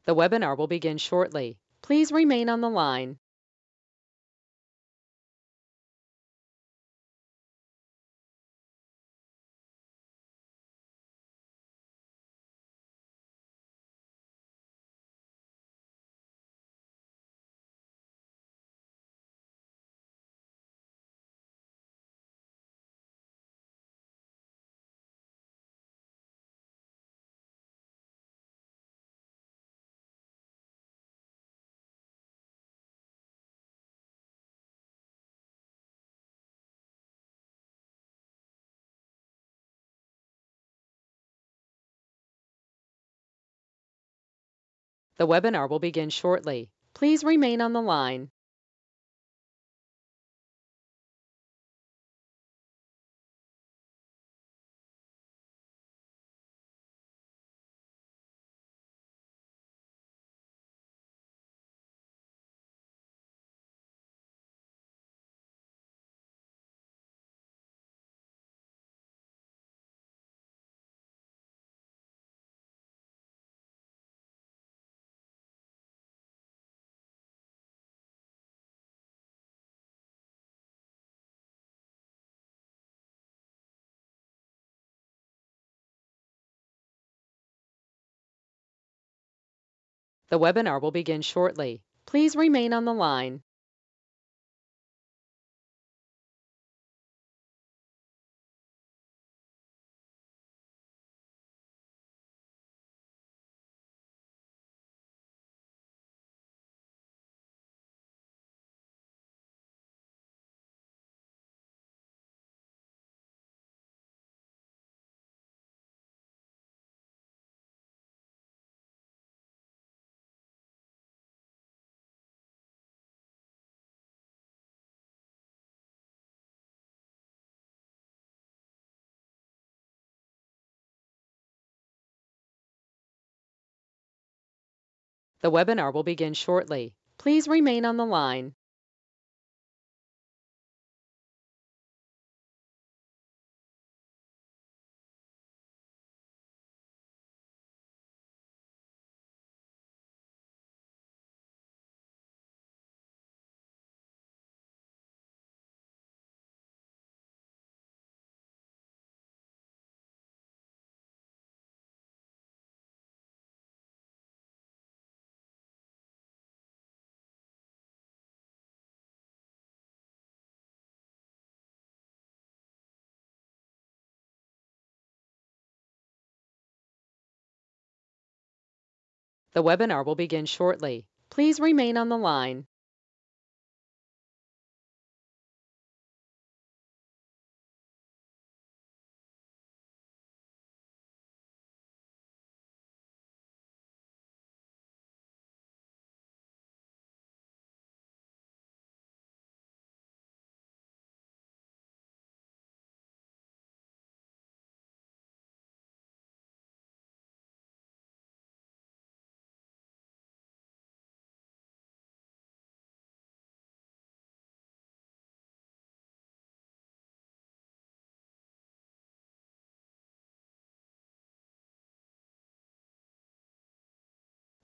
The webinar will begin shortly. Please remain on the line. The webinar will begin shortly. Please remain on the line. The webinar will begin shortly. Please remain on the line. The webinar will begin shortly. Please remain on the line. The webinar will begin shortly. Please remain on the line.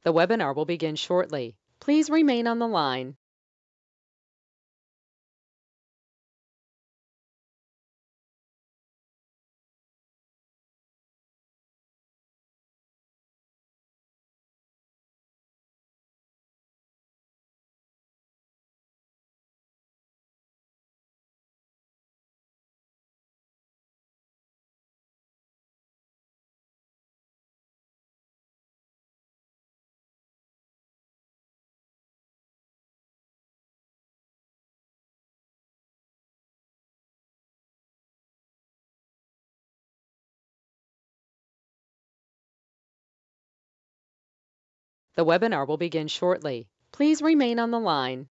The webinar will begin shortly. Please remain on the line. The webinar will begin shortly. Please remain on the line.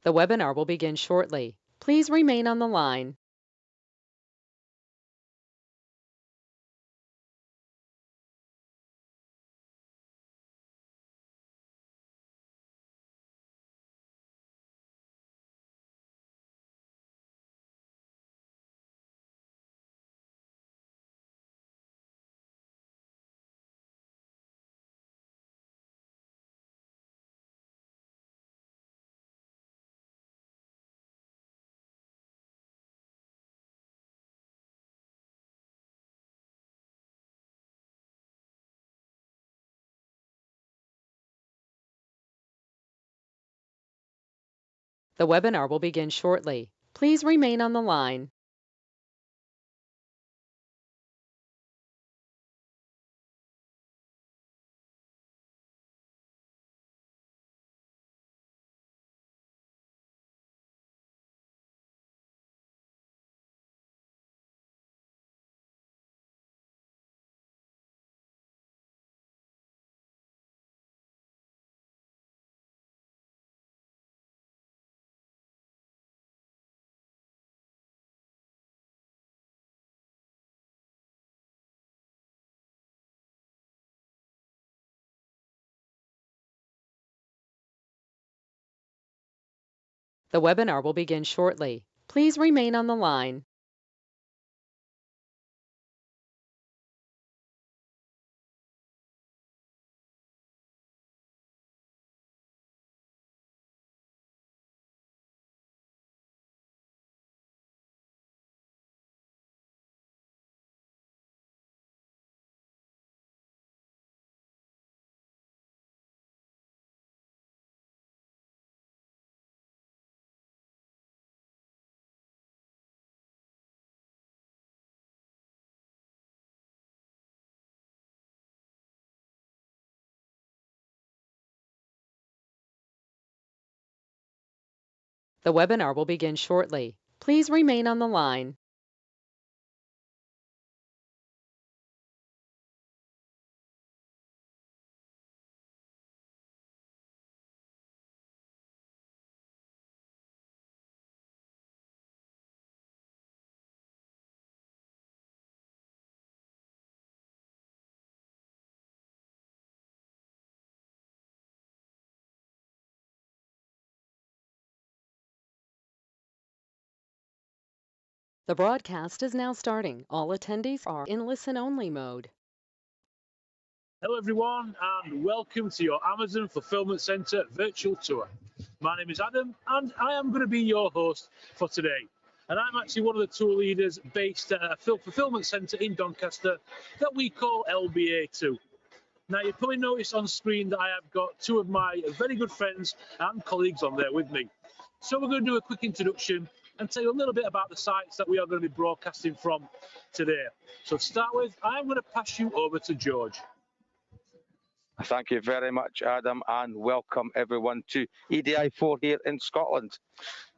The webinar will begin shortly. Please remain on the line. The webinar will begin shortly. Please remain on the line. The webinar will begin shortly. Please remain on the line. The webinar will begin shortly. Please remain on the line. The broadcast is now starting. All attendees are in listen-only mode. Hello everyone and welcome to your Amazon Fulfillment Centre virtual tour. My name is Adam and I am going to be your host for today. And I'm actually one of the tour leaders based at a fulfillment centre in Doncaster that we call LBA2. Now you probably noticed on screen that I have got two of my very good friends and colleagues on there with me. So we're going to do a quick introduction and tell you a little bit about the sites that we are going to be broadcasting from today. So to start with, I'm going to pass you over to George. Thank you very much, Adam, and welcome everyone to EDI4 here in Scotland.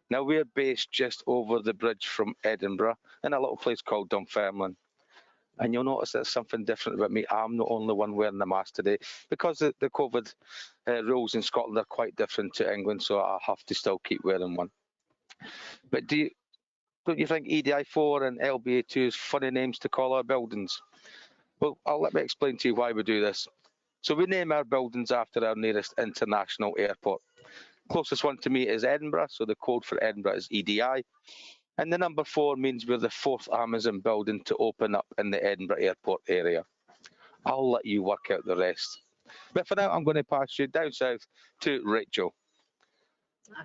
Now, we're based just over the bridge from Edinburgh in a little place called Dunfermline. And you'll notice there's something different about me. I'm the only one wearing the mask today because the COVID rules in Scotland are quite different to England, so I have to still keep wearing one. But don't you think EDI4 and LBA2 is funny names to call our buildings? Well, let me explain to you why we do this. So we name our buildings after our nearest international airport. Closest one to me is Edinburgh, so the code for Edinburgh is EDI. And the number 4 means we're the 4th Amazon building to open up in the Edinburgh airport area. I'll let you work out the rest. But for now, I'm going to pass you down south to Rachel.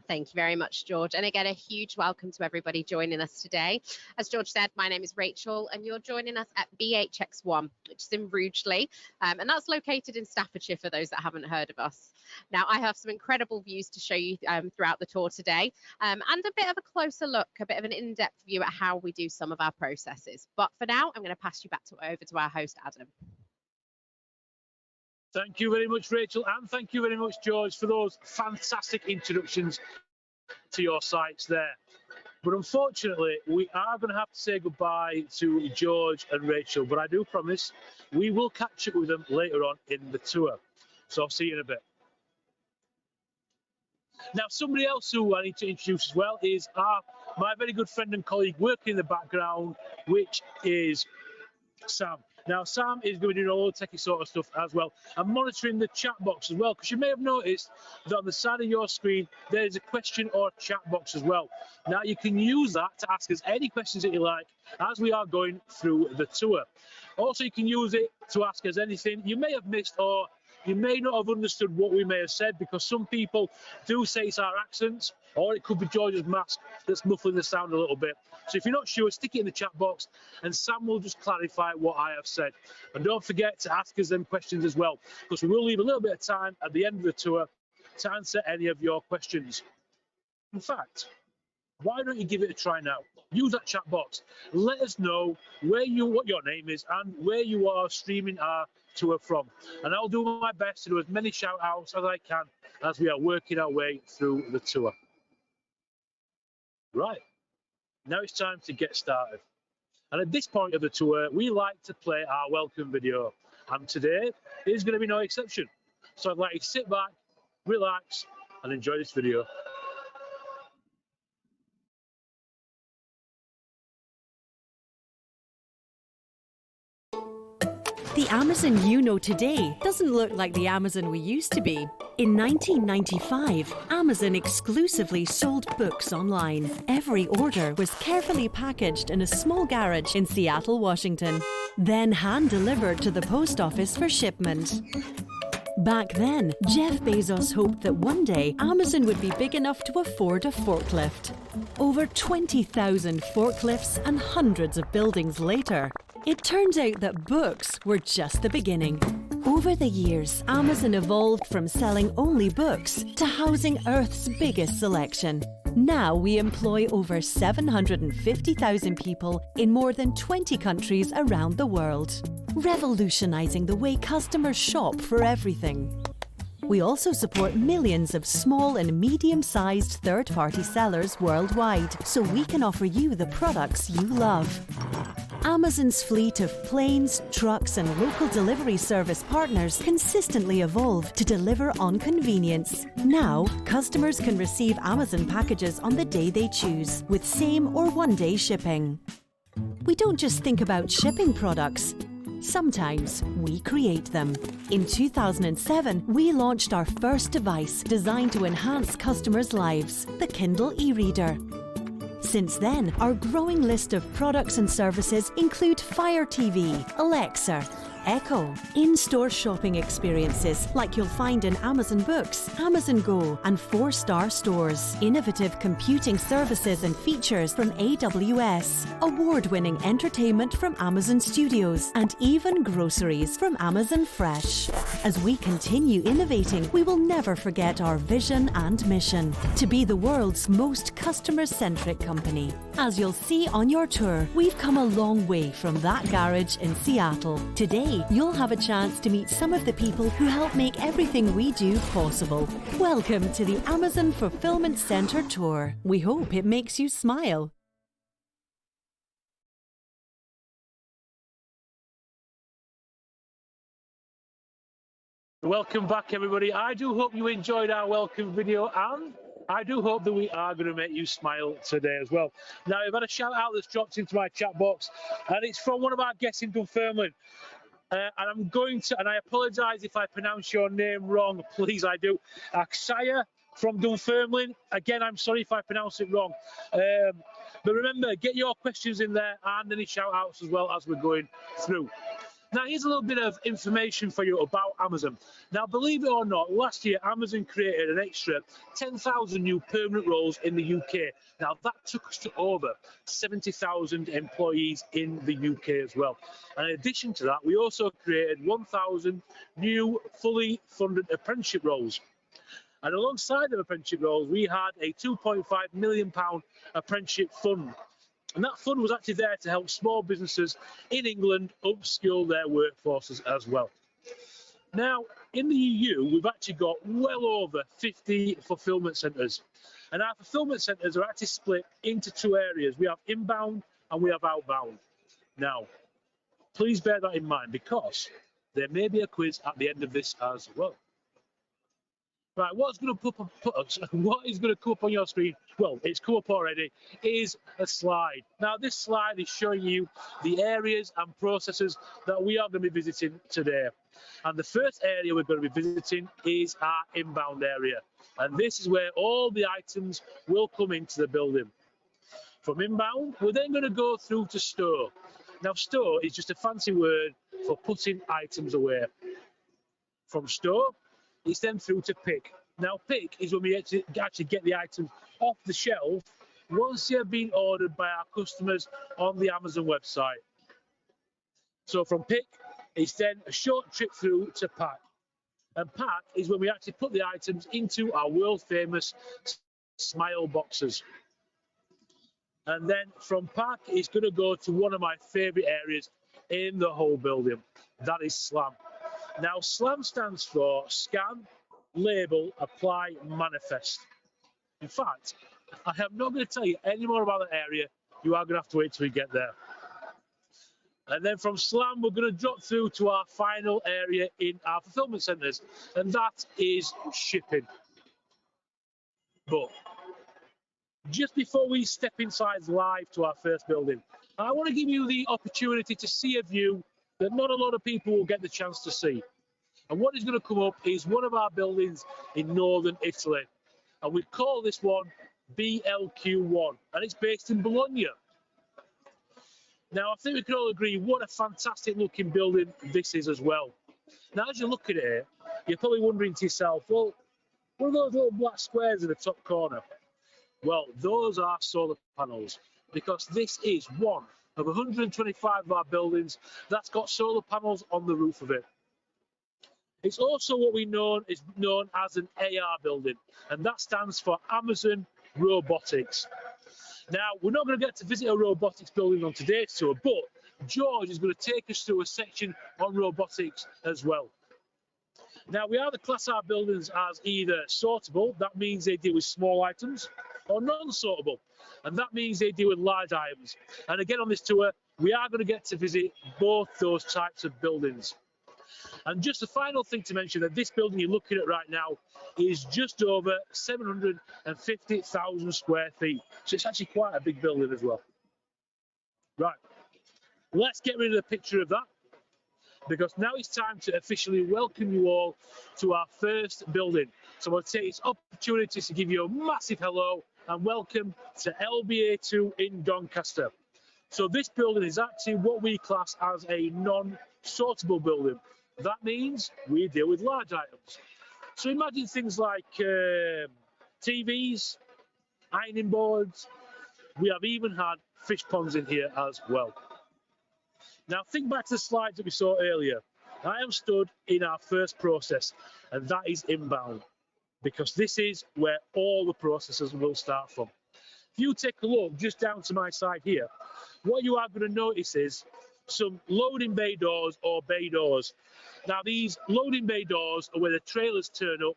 Thank you very much, George. And again, a huge welcome to everybody joining us today. As George said, my name is Rachel, and you're joining us at BHX1, which is in Rugeley, and that's located in Staffordshire for those that haven't heard of us. Now, I have some incredible views to show you throughout the tour today, and a bit of a closer look, a bit of an in-depth view at how we do some of our processes. But for now, I'm going to pass you back over to our host, Adam. Thank you very much, Rachel, and thank you very much, George, for those fantastic introductions to your sites there. But unfortunately, we are going to have to say goodbye to George and Rachel, but I do promise we will catch up with them later on in the tour. So I'll see you in a bit. Now, somebody else who I need to introduce as well is my very good friend and colleague working in the background, which is Sam. Now, Sam is going to be doing all the techie sort of stuff as well and monitoring the chat box as well, because you may have noticed that on the side of your screen there is a question or chat box as well. Now, you can use that to ask us any questions that you like as we are going through the tour. Also, you can use it to ask us anything you may have missed, or you may not have understood what we may have said, because some people do say it's our accents, or it could be George's mask that's muffling the sound a little bit. So if you're not sure, stick it in the chat box and Sam will just clarify what I have said. And don't forget to ask us them questions as well, because we will leave a little bit of time at the end of the tour to answer any of your questions. In fact, why don't you give it a try now? Use that chat box. Let us know what your name is and where you are streaming our tour from. And I'll do my best to do as many shout outs as I can as we are working our way through the tour. Right, now it's time to get started. And at this point of the tour, we like to play our welcome video. And today is going to be no exception. So I'd like you to sit back, relax, and enjoy this video. The Amazon you know today doesn't look like the Amazon we used to be. In 1995, Amazon exclusively sold books online. Every order was carefully packaged in a small garage in Seattle, Washington, then hand-delivered to the post office for shipment. Back then, Jeff Bezos hoped that one day Amazon would be big enough to afford a forklift. Over 20,000 forklifts and hundreds of buildings later, it turns out that books were just the beginning. Over the years, Amazon evolved from selling only books to housing Earth's biggest selection. Now we employ over 750,000 people in more than 20 countries around the world, revolutionizing the way customers shop for everything. We also support millions of small and medium-sized third-party sellers worldwide, so we can offer you the products you love. Amazon's fleet of planes, trucks, and local delivery service partners consistently evolve to deliver on convenience. Now, customers can receive Amazon packages on the day they choose, with same or one-day shipping. We don't just think about shipping products. Sometimes we create them. In 2007, we launched our first device designed to enhance customers' lives, the Kindle e-reader. Since then, our growing list of products and services include Fire TV, Alexa, Echo, in-store shopping experiences like you'll find in Amazon Books, Amazon Go, and 4-star stores, innovative computing services and features from AWS, award-winning entertainment from Amazon Studios, and even groceries from Amazon Fresh. As we continue innovating, we will never forget our vision and mission to be the world's most customer-centric company. As you'll see on your tour, we've come a long way from that garage in Seattle. Today, you'll have a chance to meet some of the people who help make everything we do possible. Welcome to the Amazon Fulfillment Center Tour. We hope it makes you smile. Welcome back, everybody. I do hope you enjoyed our welcome video, and I do hope that we are going to make you smile today as well. Now, we've had a shout out that's dropped into my chat box, and it's from one of our guests in Dunfermline. And I'm going to, and I apologise if I pronounce your name wrong, please, I do. Aksaya from Dunfermline. Again, I'm sorry if I pronounce it wrong. But remember, get your questions in there and any shout outs as well as we're going through. Now, here's a little bit of information for you about Amazon. Now, believe it or not, last year, Amazon created an extra 10,000 new permanent roles in the UK. Now, that took us to over 70,000 employees in the UK as well. And in addition to that, we also created 1,000 new fully funded apprenticeship roles. And alongside the apprenticeship roles, we had a £2.5 million apprenticeship fund. And that fund was actually there to help small businesses in England upskill their workforces as well. Now, in the EU, we've actually got well over 50 fulfillment centres. And our fulfillment centres are actually split into two areas. We have inbound and we have outbound. Now, please bear that in mind, because there may be a quiz at the end of this as well. Right, what is going to come up on your screen? Well, it's come up already. Is a slide. Now, this slide is showing you the areas and processes that we are going to be visiting today. And the first area we're going to be visiting is our inbound area, and this is where all the items will come into the building. From inbound, we're then going to go through to store. Now, store is just a fancy word for putting items away. From store, it's then through to pick. Now, pick is when we actually get the items off the shelf once they've been ordered by our customers on the Amazon website. So from pick, it's then a short trip through to pack. And pack is when we actually put the items into our world famous smile boxes. And then from pack, it's going to go to one of my favorite areas in the whole building. That is SLAM. Now, SLAM stands for Scan, Label, Apply, Manifest. In fact, I am not going to tell you any more about that area. You are going to have to wait till we get there. And then from SLAM, we're going to drop through to our final area in our fulfillment centres, and that is shipping. But just before we step inside live to our first building, I want to give you the opportunity to see a view that not a lot of people will get the chance to see. And what is going to come up is one of our buildings in northern Italy. And we call this one BLQ1, and it's based in Bologna. Now, I think we can all agree what a fantastic looking building this is as well. Now, as you look at it, you're probably wondering to yourself, well, what are those little black squares in the top corner? Well, those are solar panels, because this is one of 125 of our buildings that's got solar panels on the roof of it. It's also what we is known as an AR building, and that stands for Amazon Robotics. Now, we're not going to get to visit a robotics building on today's tour, but George is going to take us through a section on robotics as well. Now, we either class our buildings as either sortable, that means they deal with small items, or non-sortable, and that means they deal with large items. And again, on this tour, we are going to get to visit both those types of buildings. And just the final thing to mention, that this building you're looking at right now is just over 750,000 square feet. So it's actually quite a big building as well. Right, let's get rid of the picture of that, because now it's time to officially welcome you all to our first building. So I'll take this opportunity to give you a massive hello and welcome to LBA2 in Doncaster. So this building is actually what we class as a non-sortable building. That means we deal with large items. So imagine things like TVs, ironing boards. We have even had fish ponds in here as well. Now think back to the slides that we saw earlier. I am stood in our first process, and that is inbound, because this is where all the processes will start from. If you take a look just down to my side here, what you are going to notice is some loading bay doors or bay doors. Now, these loading bay doors are where the trailers turn up,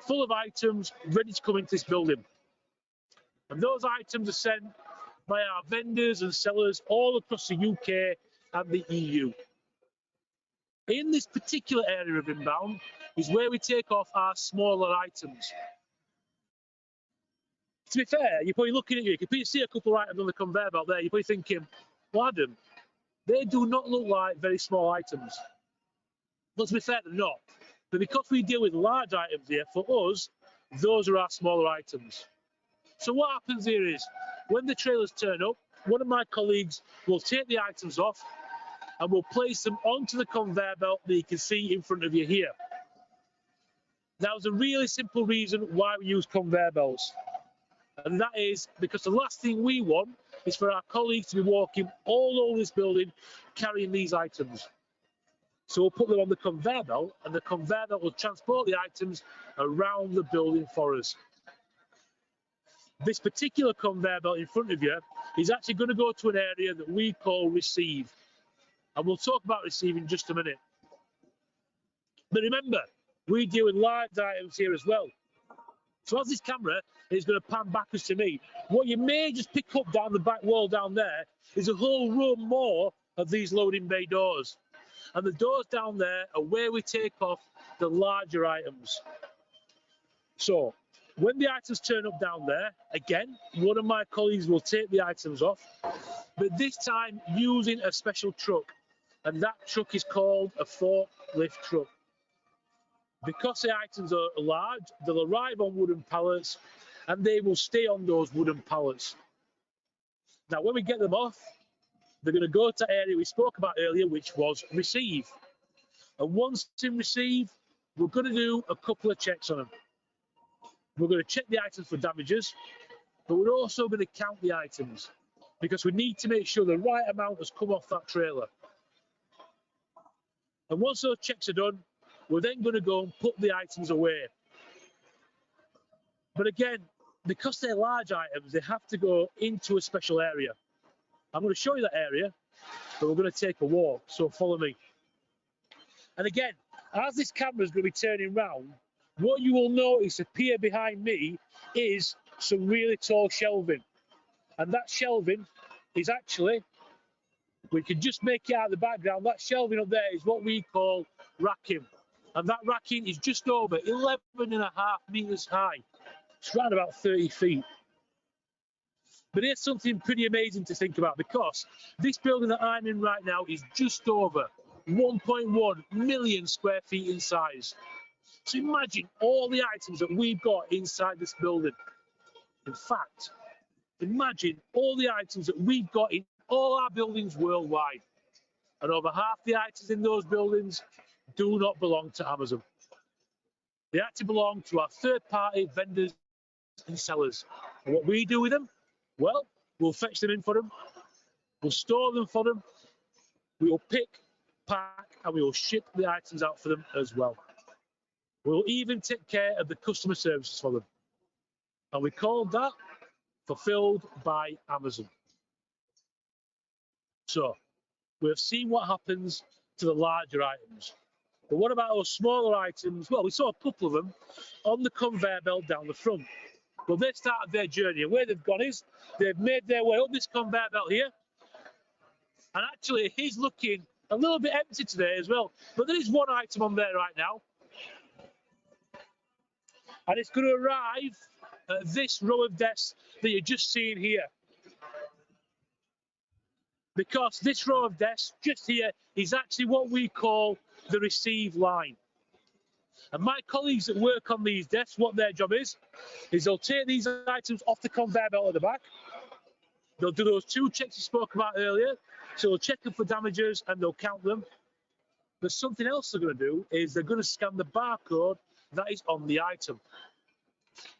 full of items ready to come into this building. And those items are sent by our vendors and sellers all across the UK and the EU. In this particular area of inbound is where we take off our smaller items. To be fair, you're probably looking at you can see a couple of items on the conveyor belt there, you're probably thinking, well, Adam, they do not look like very small items. But to be fair, they're not. But because we deal with large items here, for us, those are our smaller items. So what happens here is, when the trailers turn up, one of my colleagues will take the items off and will place them onto the conveyor belt that you can see in front of you here. Now, there's a really simple reason why we use conveyor belts. And that is because the last thing we want is for our colleagues to be walking all over this building carrying these items. So we'll put them on the conveyor belt, and the conveyor belt will transport the items around the building for us. This particular conveyor belt in front of you is actually going to go to an area that we call receive. And we'll talk about receive in just a minute. But remember, we deal with large items here as well. So as this camera is going to pan backwards to me, what you may just pick up down the back wall down there is a whole row more of these loading bay doors. And the doors down there are where we take off the larger items. So when the items turn up down there, again, one of my colleagues will take the items off, but this time using a special truck, and that truck is called a forklift truck. Because the items are large, they'll arrive on wooden pallets and they will stay on those wooden pallets. Now, when we get them off, they're going to go to the area we spoke about earlier, which was receive. And once in receive, we're going to do a couple of checks on them. We're going to check the items for damages, but we're also going to count the items because we need to make sure the right amount has come off that trailer. And once those checks are done, we're then going to go and put the items away. But again, because they're large items, they have to go into a special area. I'm going to show you that area, but we're going to take a walk, so follow me. And again, as this camera is going to be turning round, what you will notice appear behind me is some really tall shelving. And that shelving is actually, we can just make it out of the background, that shelving up there is what we call racking. And that racking is just over 11.5 meters high. It's around about 30 feet. But here's something pretty amazing to think about, because this building that I'm in right now is just over 1.1 million square feet in size. So imagine all the items that we've got inside this building. In fact, imagine all the items that we've got in all our buildings worldwide. And over half the items in those buildings do not belong to Amazon. They actually belong to our third-party vendors and sellers. And what we do with them? Well, we'll fetch them in for them, we'll store them for them, we will pick, pack, and we will ship the items out for them as well. We'll even take care of the customer services for them. And we call that Fulfilled by Amazon. So, we've seen what happens to the larger items. But what about those smaller items? Well, we saw a couple of them on the conveyor belt down the front. Well, they started their journey, and where they've gone is they've made their way up this conveyor belt here. And actually, it is looking a little bit empty today as well. But there is one item on there right now. And it's going to arrive at this row of desks that you're just seeing here. Because this row of desks just here is actually what we call the receive line. And my colleagues that work on these desks, what their job is they'll take these items off the conveyor belt at the back. They'll do those 2 checks you spoke about earlier. So they'll check them for damages and they'll count them. But something else they're going to do is they're going to scan the barcode that is on the item.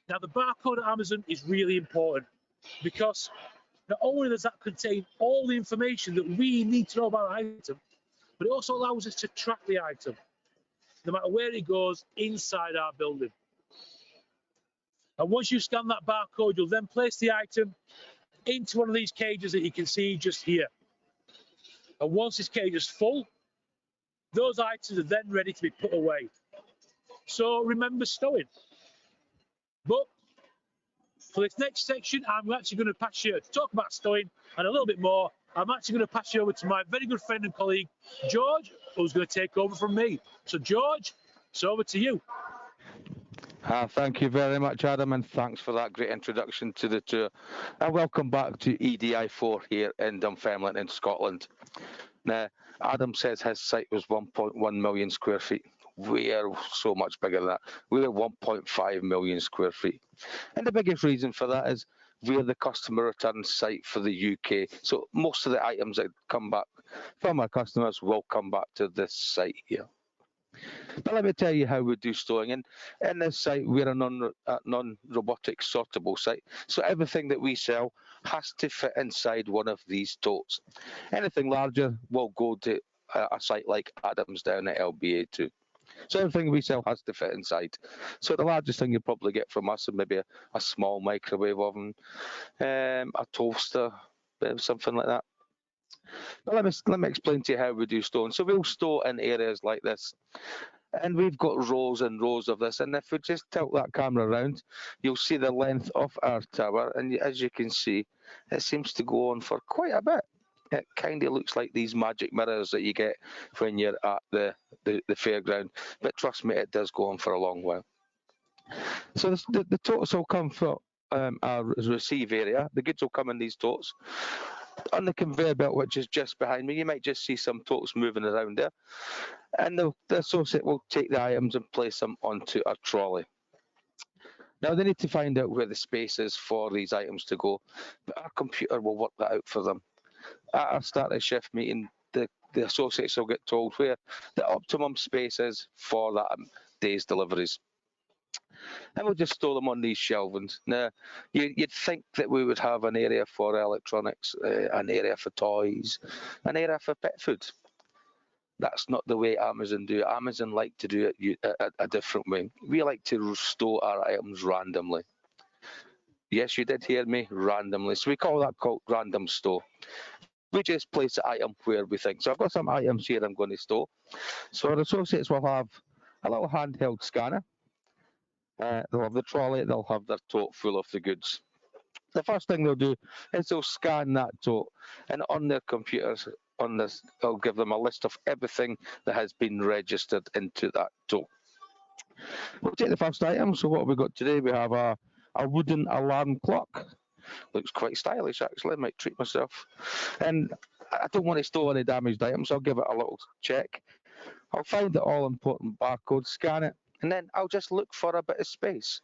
Now, the barcode at Amazon is really important because not only does that contain all the information that we need to know about an item, but it also allows us to track the item, no matter where it goes inside our building. And once you scan that barcode, you'll then place the item into one of these cages that you can see just here. And once this cage is full, those items are then ready to be put away. So remember stowing. But for this next section, I'm actually going to pass you to talk about stowing and a little bit more. I'm actually going to pass you over to my very good friend and colleague, George, who's going to take over from me. So, George, it's over to you. Thank you very much, Adam, and thanks for that great introduction to the tour. And welcome back to EDI 4 here in Dunfermline in Scotland. Now, Adam says his site was 1.1 million square feet. We are so much bigger than that. We're 1.5 million square feet. And the biggest reason for that is we're the customer return site for the UK. So most of the items that come back from our customers will come back to this site here. But let me tell you how we do stowing. And in this site, we're a non-robotic sortable site. So everything that we sell has to fit inside one of these totes. Anything larger will go to a site like Adam's down at LBA2. So everything we sell has to fit inside. So the largest thing you'll probably get from us is maybe a small microwave oven, a toaster, something like that. But let me explain to you how we do stowing. So we'll store in areas like this. And we've got rows and rows of this. And if we just tilt that camera around, you'll see the length of our tower. And as you can see, it seems to go on for quite a bit. It kind of looks like these magic mirrors that you get when you're at the fairground. But trust me, it does go on for a long while. So the totes will come from our receive area. The goods will come in these totes. On the conveyor belt, which is just behind me, you might just see some totes moving around there. And the associate will take the items and place them onto a trolley. Now they need to find out where the space is for these items to go, but our computer will work that out for them. At our start of shift meeting, the associates will get told where the optimum space is for that day's deliveries. And we'll just store them on these shelvings. Now, you'd think that we would have an area for electronics, an area for toys, an area for pet food. That's not the way Amazon do it. Amazon like to do it a different way. We like to store our items randomly. Yes, you did hear me, randomly. So we call that called random store. We just place the item where we think. So I've got some items here I'm going to store. So our associates will have a little handheld scanner. They'll have the trolley, they'll have their tote full of the goods. The first thing they'll do is they'll scan that tote, and on their computers, on this, I'll give them a list of everything that has been registered into that tote. We'll take the first item. So what have we got today? We have a wooden alarm clock. Looks quite stylish, actually. I might treat myself. And I don't want to store any damaged items, so I'll give it a little check. I'll find the all-important barcode, scan it, and then I'll just look for a bit of space.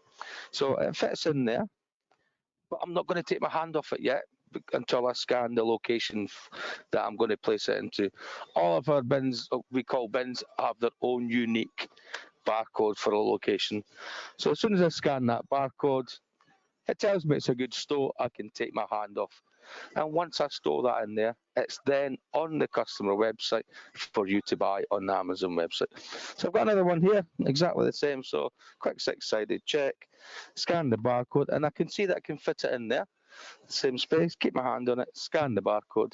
So it fits in there, but I'm not going to take my hand off it yet until I scan the location that I'm going to place it into. All of our bins, we call bins, have their own unique barcode for a location. So as soon as I scan that barcode, it tells me it's a good store. I can take my hand off. And once I store that in there, it's then on the customer website for you to buy on the Amazon website. So I've got another one here, exactly the same. So quick six-sided check, scan the barcode, and I can see that I can fit it in there. Same space, keep my hand on it, scan the barcode,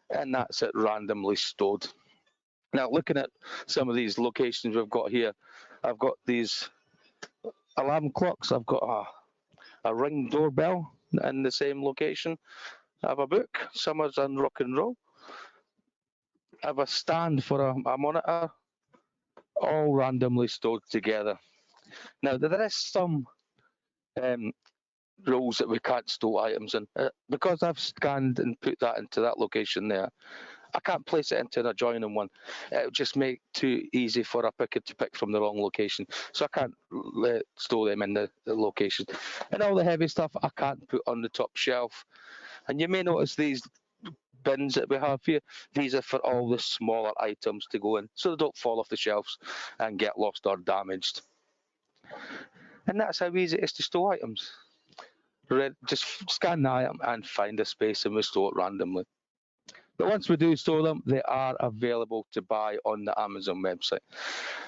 and that's it randomly stored. Now, looking at some of these locations we've got here, I've got these alarm clocks, I've got a Ring doorbell in the same location. I have a book, Summers and Rock and Roll. I have a stand for a monitor, all randomly stored together. Now, there is some rules that we can't store items in. Because I've scanned and put that into that location there, I can't place it into an adjoining one. It would just make it too easy for a picker to pick from the wrong location. So I can't store them in the location. And all the heavy stuff I can't put on the top shelf. And you may notice these bins that we have here, these are for all the smaller items to go in, so they don't fall off the shelves and get lost or damaged. And that's how easy it is to store items. Just scan the item and find a space and we store it randomly. But once we do store them, they are available to buy on the Amazon website.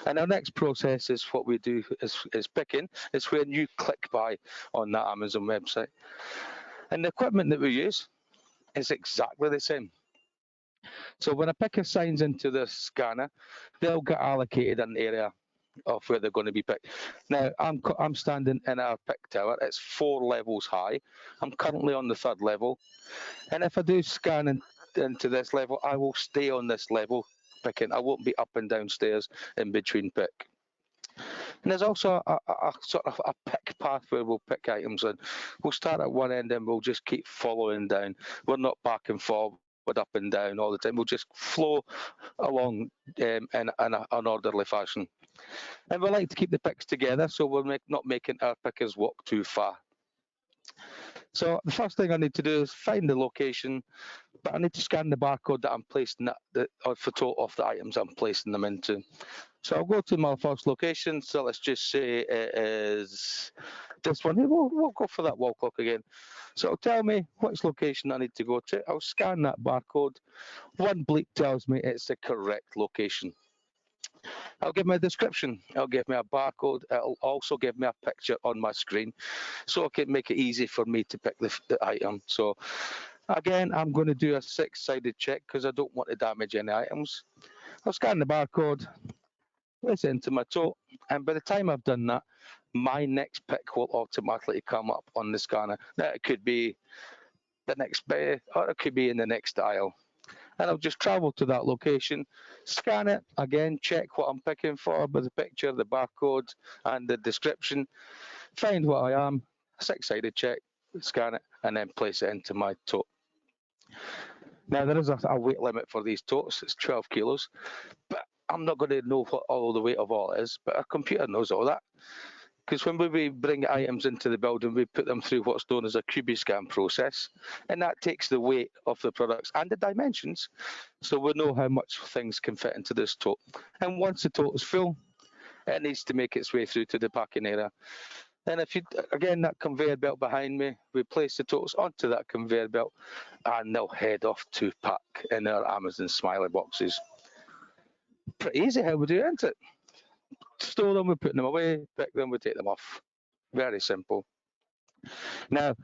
And our next process is what we do is picking. It's when you click buy on that Amazon website. And the equipment that we use is exactly the same. So when a picker signs into the scanner, they'll get allocated an area of where they're going to be picked. Now, I'm standing in our pick tower. It's 4 levels high. I'm currently on the 3rd level. And if I do scan into this level, I will stay on this level picking. I won't be up and down stairs in between pick. And there's also a sort of a pick path where we'll pick items in. We'll start at one end and we'll just keep following down. We're not back and forward, up and down all the time. We'll just flow along in an orderly fashion. And we like to keep the picks together, so we're not making our pickers walk too far. So the first thing I need to do is find the location, but I need to scan the barcode that I'm placing the total of the items I'm placing them into. So I'll go to my first location. So let's just say it is this one here. We'll go for that wall clock again. So it'll tell me which location I need to go to. I'll scan that barcode. One bleep tells me it's the correct location. I'll give me a description. I'll give me a barcode. It'll also give me a picture on my screen, so it can make it easy for me to pick the item. So again, I'm going to do a 6-sided check because I don't want to damage any items. I'll scan the barcode, place it into my tote, and by the time I've done that, my next pick will automatically come up on the scanner. Now, it could be the next bay, or it could be in the next aisle. and I'll just travel to that location, scan it, again, check what I'm picking for with the picture, the barcode, and the description, find what I am, six-sided check, scan it, and then place it into my tote. Now, there is a weight limit for these totes, it's 12 kilos, but I'm not going to know what all the weight of all is, but a computer knows all that. Because when we bring items into the building, we put them through what's known as a Cubiscan process, and that takes the weight of the products and the dimensions, so we know how much things can fit into this tote. And once the tote is full, it needs to make its way through to the packing area. And if you, again, that conveyor belt behind me, we place the totes onto that conveyor belt, and they'll head off to pack in our Amazon Smiley boxes. Pretty easy how we do it, isn't it? Store them, we put them away, pick them, we take them off. Very simple. Now,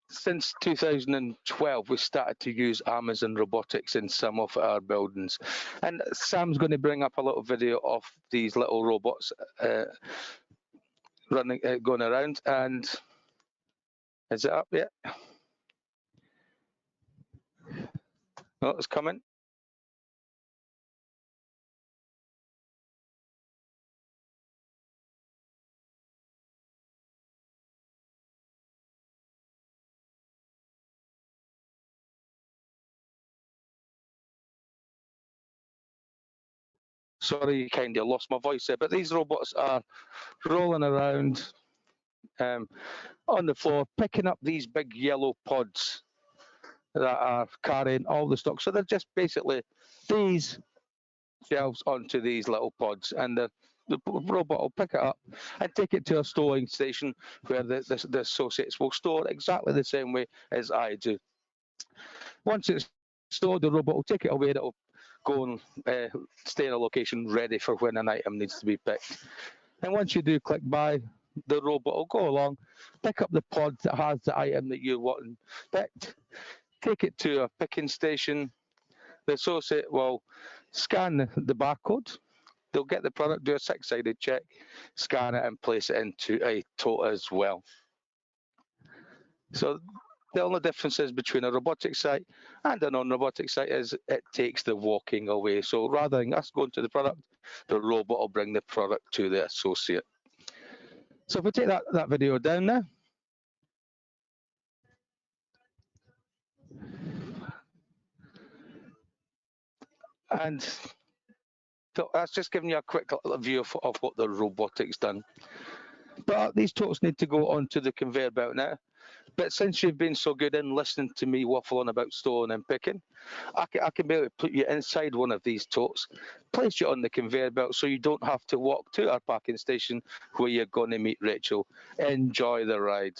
since 2012, we started to use Amazon robotics in some of our buildings. And Sam's going to bring up a little video of these little robots going around. And is it up yet? Oh, it's coming. Sorry, kind of lost my voice there, but these robots are rolling around on the floor, picking up these big yellow pods that are carrying all the stock. So they're just basically these shelves onto these little pods, and the robot will pick it up and take it to a storing station where the associates will store exactly the same way as I do. Once it's stored, the robot will take it away, and it'll go and stay in a location ready for when an item needs to be picked. And once you do click buy, the robot will go along, pick up the pod that has the item that you want picked, take it to a picking station. The associate will scan the barcode. They'll get the product, do a six-sided check, scan it, and place it into a tote as well. So the only difference is between a robotic site and a non-robotic site is it takes the walking away. So rather than us going to the product, the robot will bring the product to the associate. So if we take that video down now. And so that's just giving you a quick view of what the robotics done. But these totes need to go onto the conveyor belt now. But since you've been so good in listening to me waffle on about storing and picking, I can be able to put you inside one of these totes, place you on the conveyor belt so you don't have to walk to our packing station where you're going to meet Rachel. Enjoy the ride.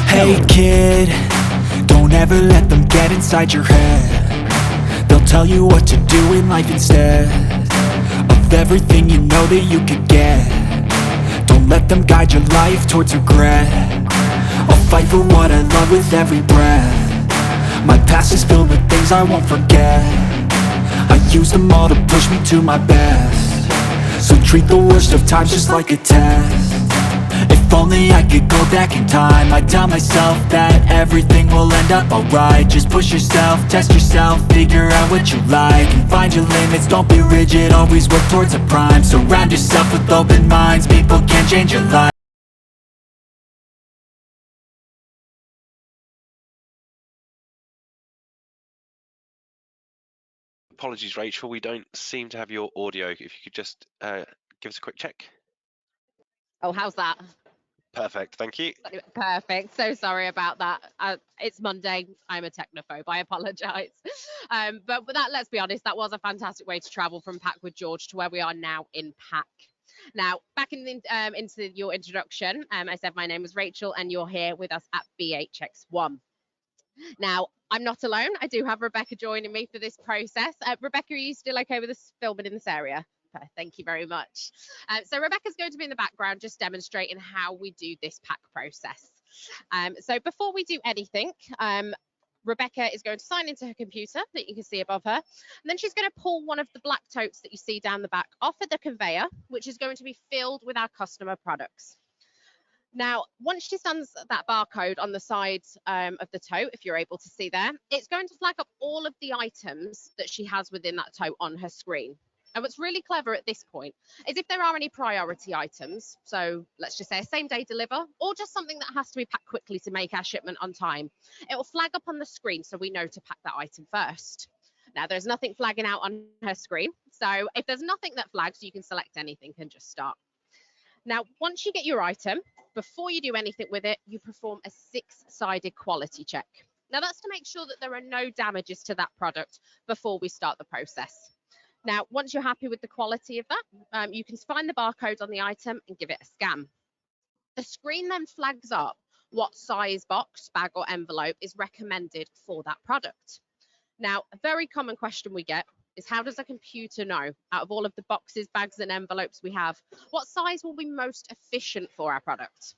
Hey kid, don't ever let them get inside your head. They'll tell you what to do in life instead of everything you know that you could get. Don't let them guide your life towards regret. I'll fight for what I love with every breath. My past is filled with things I won't forget. I use them all to push me to my best. So treat the worst of times just like a test. If only I could go back in time, I'd tell myself that everything will end up alright. Just push yourself, test yourself, figure out what you like, and find your limits, don't be rigid, always work towards a prime. Surround yourself with open minds, people can change your life. Apologies, Rachel, we don't seem to have your audio. If you could just give us a quick check. Oh, how's that? Perfect, thank you. Perfect. So sorry about that. It's Monday. I'm a technophobe. I apologise. But with that, let's be honest, that was a fantastic way to travel from Pack with George to where we are now in Pack. Now, back into your introduction, I said my name is Rachel, and you're here with us at BHX1. Now, I'm not alone. I do have Rebecca joining me for this process. Rebecca, are you still okay with us filming in this area? Thank you very much. So Rebecca's going to be in the background just demonstrating how we do this pack process. So before we do anything, Rebecca is going to sign into her computer that you can see above her, and then she's going to pull one of the black totes that you see down the back off of the conveyor, which is going to be filled with our customer products. Now, once she scans that barcode on the side of the tote, if you're able to see there, it's going to flag up all of the items that she has within that tote on her screen. And what's really clever at this point is if there are any priority items, so let's just say a same day deliver, or just something that has to be packed quickly to make our shipment on time, it will flag up on the screen so we know to pack that item first. Now, there's nothing flagging out on her screen, so if there's nothing that flags, you can select anything and just start. Now, once you get your item, before you do anything with it, you perform a 6-sided quality check. Now, that's to make sure that there are no damages to that product before we start the process. Now, once you're happy with the quality of that, you can find the barcode on the item and give it a scan. The screen then flags up what size box, bag or envelope is recommended for that product. Now, a very common question we get is how does a computer know, out of all of the boxes, bags and envelopes we have, what size will be most efficient for our product?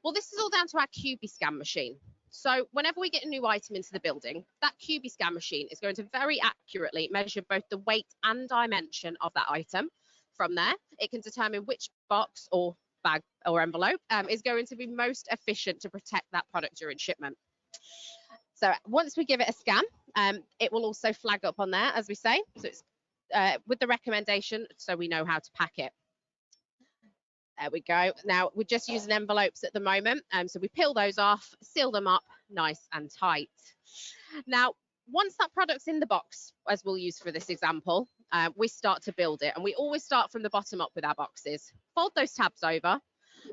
Well, this is all down to our QBScan machine. So whenever we get a new item into the building, that QBScan machine is going to very accurately measure both the weight and dimension of that item. From there, it can determine which box or bag or envelope is going to be most efficient to protect that product during shipment. So once we give it a scan, it will also flag up on there, as we say. So it's with the recommendation, so we know how to pack it. There we go. Now, we're just using envelopes at the moment. So we peel those off, seal them up nice and tight. Now, once that product's in the box, as we'll use for this example, we start to build it. And we always start from the bottom up with our boxes. Fold those tabs over.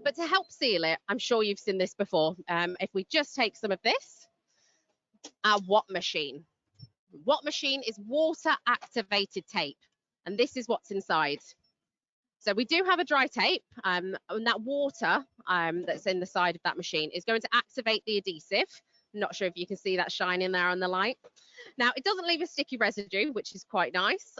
But to help seal it, I'm sure you've seen this before. If we just take some of this, our Watt machine. Watt machine is water activated tape. And this is what's inside. So we do have a dry tape, and that water that's in the side of that machine is going to activate the adhesive. I'm not sure if you can see that shining there on the light. Now, it doesn't leave a sticky residue, which is quite nice,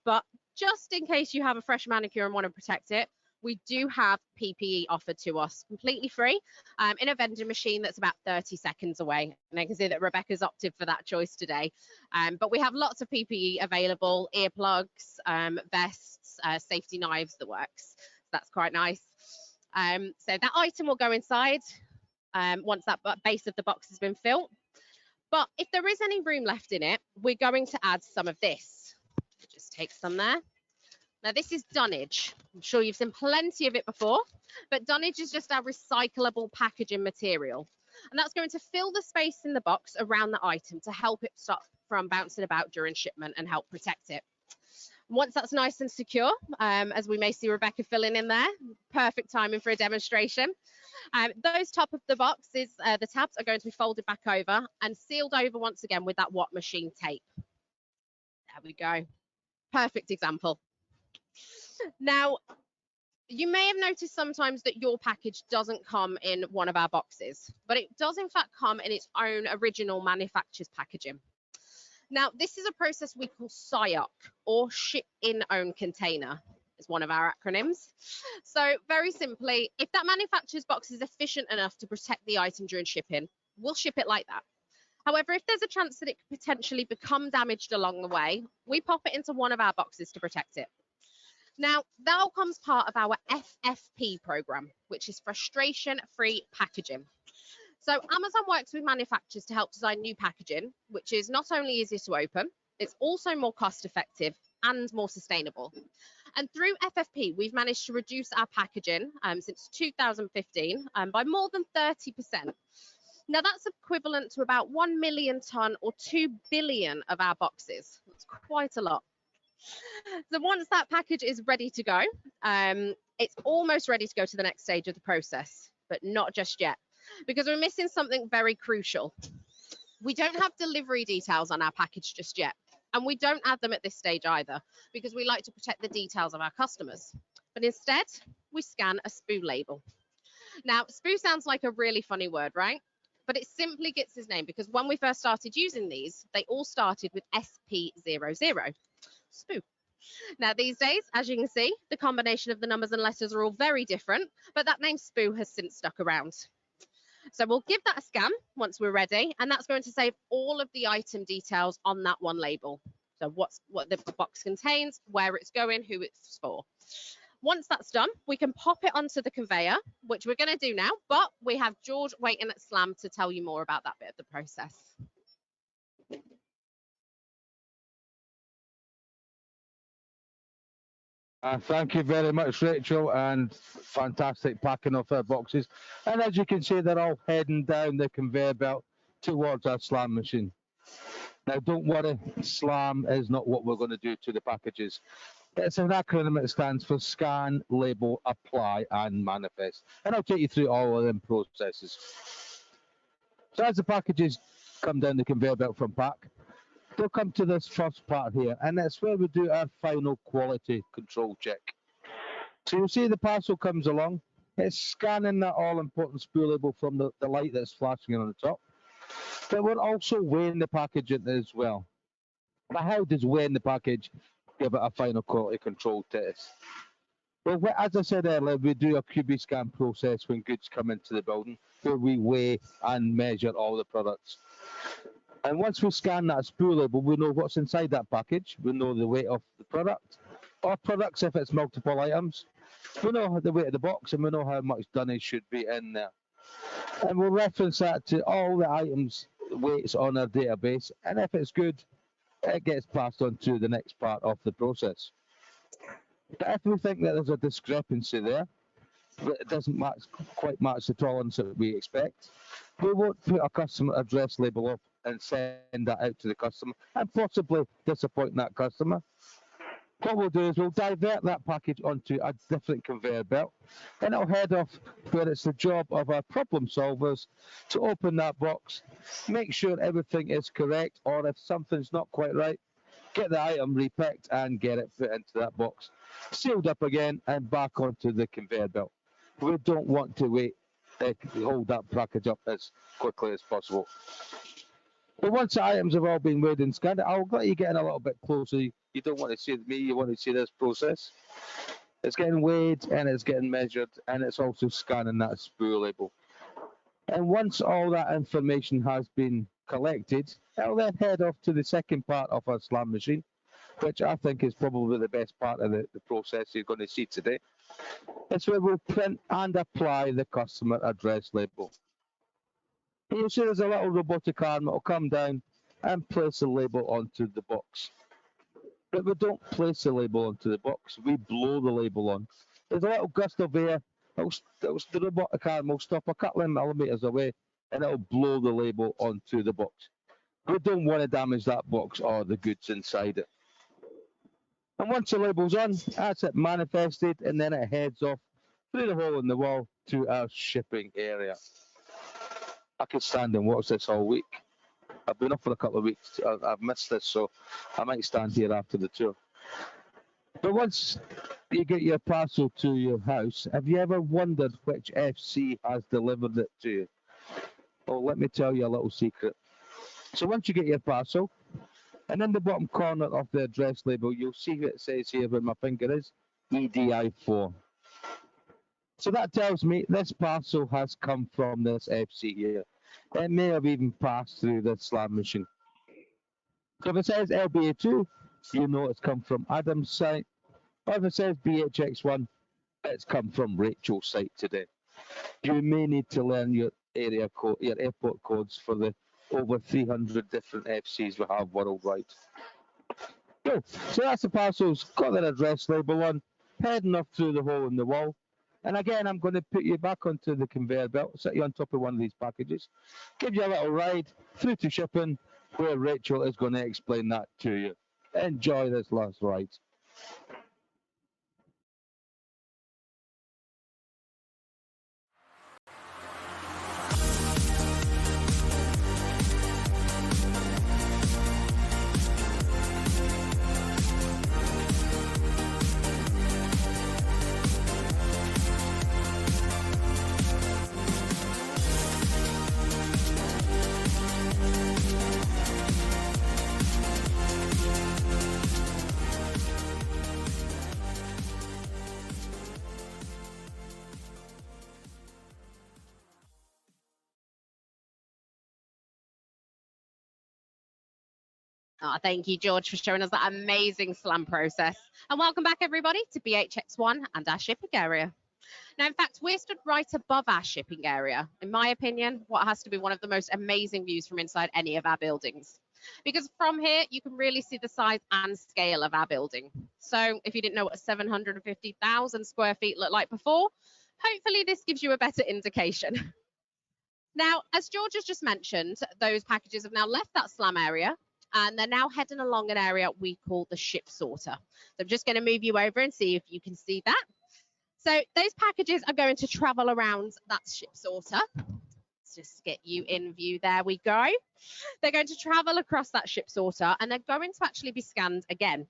but just in case you have a fresh manicure and want to protect it, we do have PPE offered to us completely free in a vending machine that's about 30 seconds away. And I can see that Rebecca's opted for that choice today. But we have lots of PPE available, earplugs, vests, safety knives, the works. That's quite nice. So that item will go inside once that base of the box has been filled. But if there is any room left in it, we're going to add some of this. Just take some there. Now, this is dunnage. I'm sure you've seen plenty of it before, but dunnage is just our recyclable packaging material. And that's going to fill the space in the box around the item to help it stop from bouncing about during shipment and help protect it. Once that's nice and secure, as we may see Rebecca filling in there, perfect timing for a demonstration. Those top of the boxes, the tabs are going to be folded back over and sealed over once again with that Watt machine tape. There we go. Perfect example. Now, you may have noticed sometimes that your package doesn't come in one of our boxes, but it does in fact come in its own original manufacturer's packaging. Now, this is a process we call SIOC, or Ship in Own Container, is one of our acronyms. So very simply, if that manufacturer's box is efficient enough to protect the item during shipping, we'll ship it like that. However, if there's a chance that it could potentially become damaged along the way, we pop it into one of our boxes to protect it. Now, that all comes part of our FFP program, which is frustration-free packaging. So Amazon works with manufacturers to help design new packaging, which is not only easier to open, it's also more cost-effective and more sustainable. And through FFP, we've managed to reduce our packaging since 2015 by more than 30%. Now, that's equivalent to about 1 million tonne or 2 billion of our boxes. That's quite a lot. So once that package is ready to go, it's almost ready to go to the next stage of the process, but not just yet, because we're missing something very crucial. We don't have delivery details on our package just yet, and we don't add them at this stage either, because we like to protect the details of our customers. But instead, we scan a SPOO label. Now, SPOO sounds like a really funny word, right? But it simply gets its name because when we first started using these, they all started with SP00. SPOO. Now, these days, as you can see, the combination of the numbers and letters are all very different, but that name SPOO has since stuck around. So we'll give that a scan once we're ready, and that's going to save all of the item details on that one label. So what the box contains, where it's going, who it's for. Once that's done, we can pop it onto the conveyor, which we're going to do now, but we have George waiting at SLAM to tell you more about that bit of the process. Thank you very much, Rachel, and fantastic packing of our boxes. And as you can see, they're all heading down the conveyor belt towards our SLAM machine. Now, don't worry, SLAM is not what we're going to do to the packages. It's an acronym that stands for Scan, Label, Apply, and Manifest. And I'll take you through all of them processes. So as the packages come down the conveyor belt from pack, they'll come to this first part here, and that's where we do our final quality control check. So you'll see the parcel comes along, it's scanning that all-important spool label from the light that's flashing on the top. But we're also weighing the package in as well. Now, how does weighing the package give it a final quality control test? Well, as I said earlier, we do a QB scan process when goods come into the building, where we weigh and measure all the products. And once we scan that spool label, we know what's inside that package. We know the weight of the product, or products if it's multiple items. We know the weight of the box, and we know how much dunnage should be in there. And we'll reference that to all the items weights on our database. And if it's good, it gets passed on to the next part of the process. But if we think that there's a discrepancy there, that it doesn't quite match the tolerance that we expect, we won't put a customer address label up and send that out to the customer and possibly disappoint that customer. What we'll do is we'll divert that package onto a different conveyor belt, and it'll head off where it's the job of our problem solvers to open that box, make sure everything is correct, or if something's not quite right, get the item repicked and get it put into that box, sealed up again and back onto the conveyor belt. We don't want to hold that package up as quickly as possible. But once the items have all been weighed and scanned, I'll let you get in a little bit closer. You don't want to see me, you want to see this process. It's getting weighed and it's getting measured, and it's also scanning that spool label. And once all that information has been collected, it'll then head off to the second part of our SLAM machine, which I think is probably the best part of the process you're going to see today. It's where we'll print and apply the customer address label. And you'll see there's a little robotic arm that will come down and place the label onto the box. But we don't place the label onto the box, we blow the label on. There's a little gust of air, the robotic arm will stop a couple of millimeters away and it'll blow the label onto the box. We don't want to damage that box or the goods inside it. And once the label's on, that's it manifested, and then it heads off through the hole in the wall to our shipping area. I could stand and watch this all week. I've been off for a couple of weeks. I've missed this, so I might stand here after the tour. But once you get your parcel to your house, have you ever wondered which FC has delivered it to you? Well, let me tell you a little secret. So once you get your parcel, and in the bottom corner of the address label, you'll see what it says here where my finger is, EDI4. So that tells me this parcel has come from this FC here. It may have even passed through the SLAM machine. So if it says LBA2, you know it's come from Adam's site. Or if it says BHX1, it's come from Rachel's site today. You may need to learn your area code, your airport codes for the over 300 different FCs we have worldwide. Cool. So that's the parcel's got their address label on, heading off through the hole in the wall. And again, I'm going to put you back onto the conveyor belt, set you on top of one of these packages, give you a little ride through to shipping, where Rachel is going to explain that to you. Enjoy this last ride. Oh, thank you, George, for showing us that amazing slam process. And welcome back, everybody, to BHX1 and our shipping area. Now, in fact, we're stood right above our shipping area. In my opinion, what has to be one of the most amazing views from inside any of our buildings. Because from here, you can really see the size and scale of our building. So if you didn't know what 750,000 square feet looked like before, hopefully this gives you a better indication. Now, as George has just mentioned, those packages have now left that slam area and they're now heading along an area we call the ship sorter. So I'm just going to move you over and see if you can see that. So those packages are going to travel around that ship sorter. Let's just get you in view. There we go. They're going to travel across that ship sorter and they're going to actually be scanned again.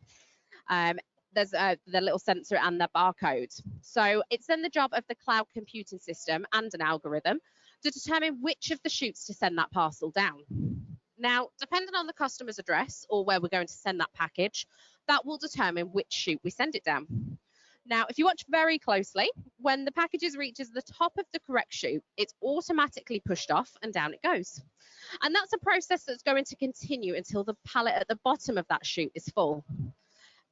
There's the little sensor and the barcode. So it's then the job of the cloud computing system and an algorithm to determine which of the chutes to send that parcel down. Now, depending on the customer's address or where we're going to send that package, that will determine which chute we send it down. Now, if you watch very closely, when the packages reaches the top of the correct chute, it's automatically pushed off and down it goes. And that's a process that's going to continue until the pallet at the bottom of that chute is full.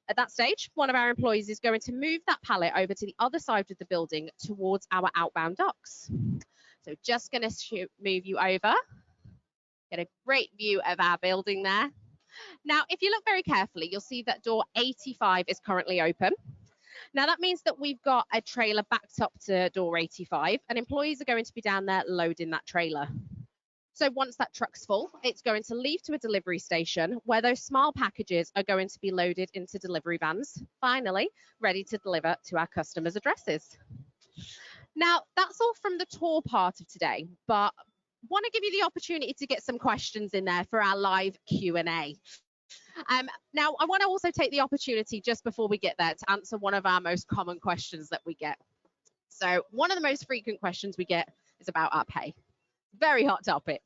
At that stage, one of our employees is going to move that pallet over to the other side of the building towards our outbound docks. So just going to move you over. Get a great view of our building there. Now, if you look very carefully, you'll see that door 85 is currently open. Now, that means that we've got a trailer backed up to door 85 and employees are going to be down there loading that trailer. So once that truck's full, it's going to leave to a delivery station where those small packages are going to be loaded into delivery vans, finally ready to deliver to our customers' addresses. Now, that's all from the tour part of today, but want to give you the opportunity to get some questions in there for our live Q&A. Now, I want to also take the opportunity just before we get there to answer one of our most common questions that we get. So one of the most frequent questions we get is about our pay. Very hot topic.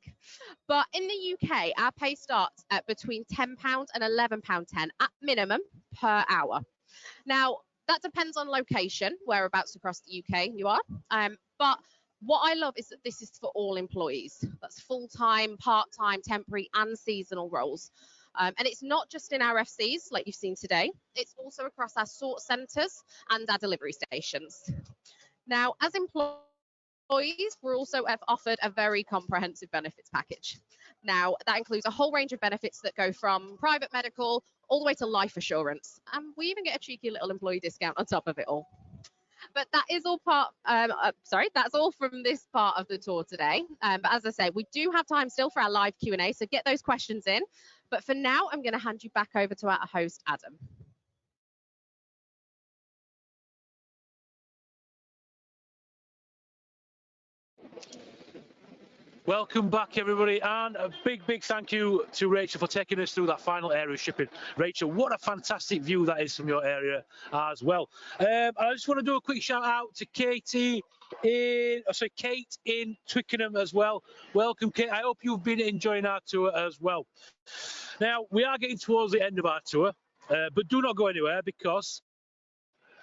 But in the UK, our pay starts at between £10 and £11.10 at minimum per hour. Now, that depends on location, whereabouts across the UK you are. But what I love is that this is for all employees. That's full-time, part-time, temporary and seasonal roles. And it's not just in our FCs like you've seen today. It's also across our sort centres and our delivery stations. Now, as employees, we're also offered a very comprehensive benefits package. Now, that includes a whole range of benefits that go from private medical all the way to life assurance. And we even get a cheeky little employee discount on top of it all. But that is all that's all from this part of the tour today. But as I say, we do have time still for our live Q&A, so get those questions in. But for now, I'm going to hand you back over to our host, Adam. Welcome back, everybody, and a big thank you to Rachel for taking us through that final area of shipping. Rachel, what a fantastic view that is from your area as well. I just want to do a quick shout out to Kate in Twickenham as well. Welcome, Kate. I hope you've been enjoying our tour as well. Now, we are getting towards the end of our tour, but do not go anywhere because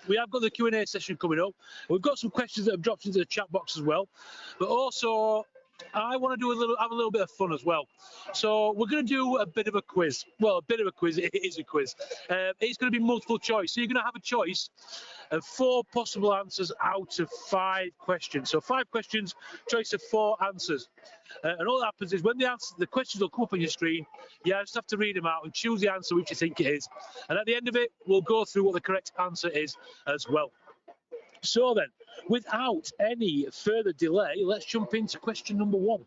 we have got the Q&A session coming up. We've got some questions that have dropped into the chat box as well, but also I want to have a little bit of fun as well. So we're going to do a bit of a quiz. Well, a bit of a quiz. It is a quiz. It's going to be multiple choice. So you're going to have a choice of 4 possible answers out of 5 questions. So 5 questions, choice of 4 answers. And all that happens is when the questions will come up on your screen, you just have to read them out and choose the answer which you think it is. And at the end of it, we'll go through what the correct answer is as well. So then, without any further delay, let's jump into question number 1.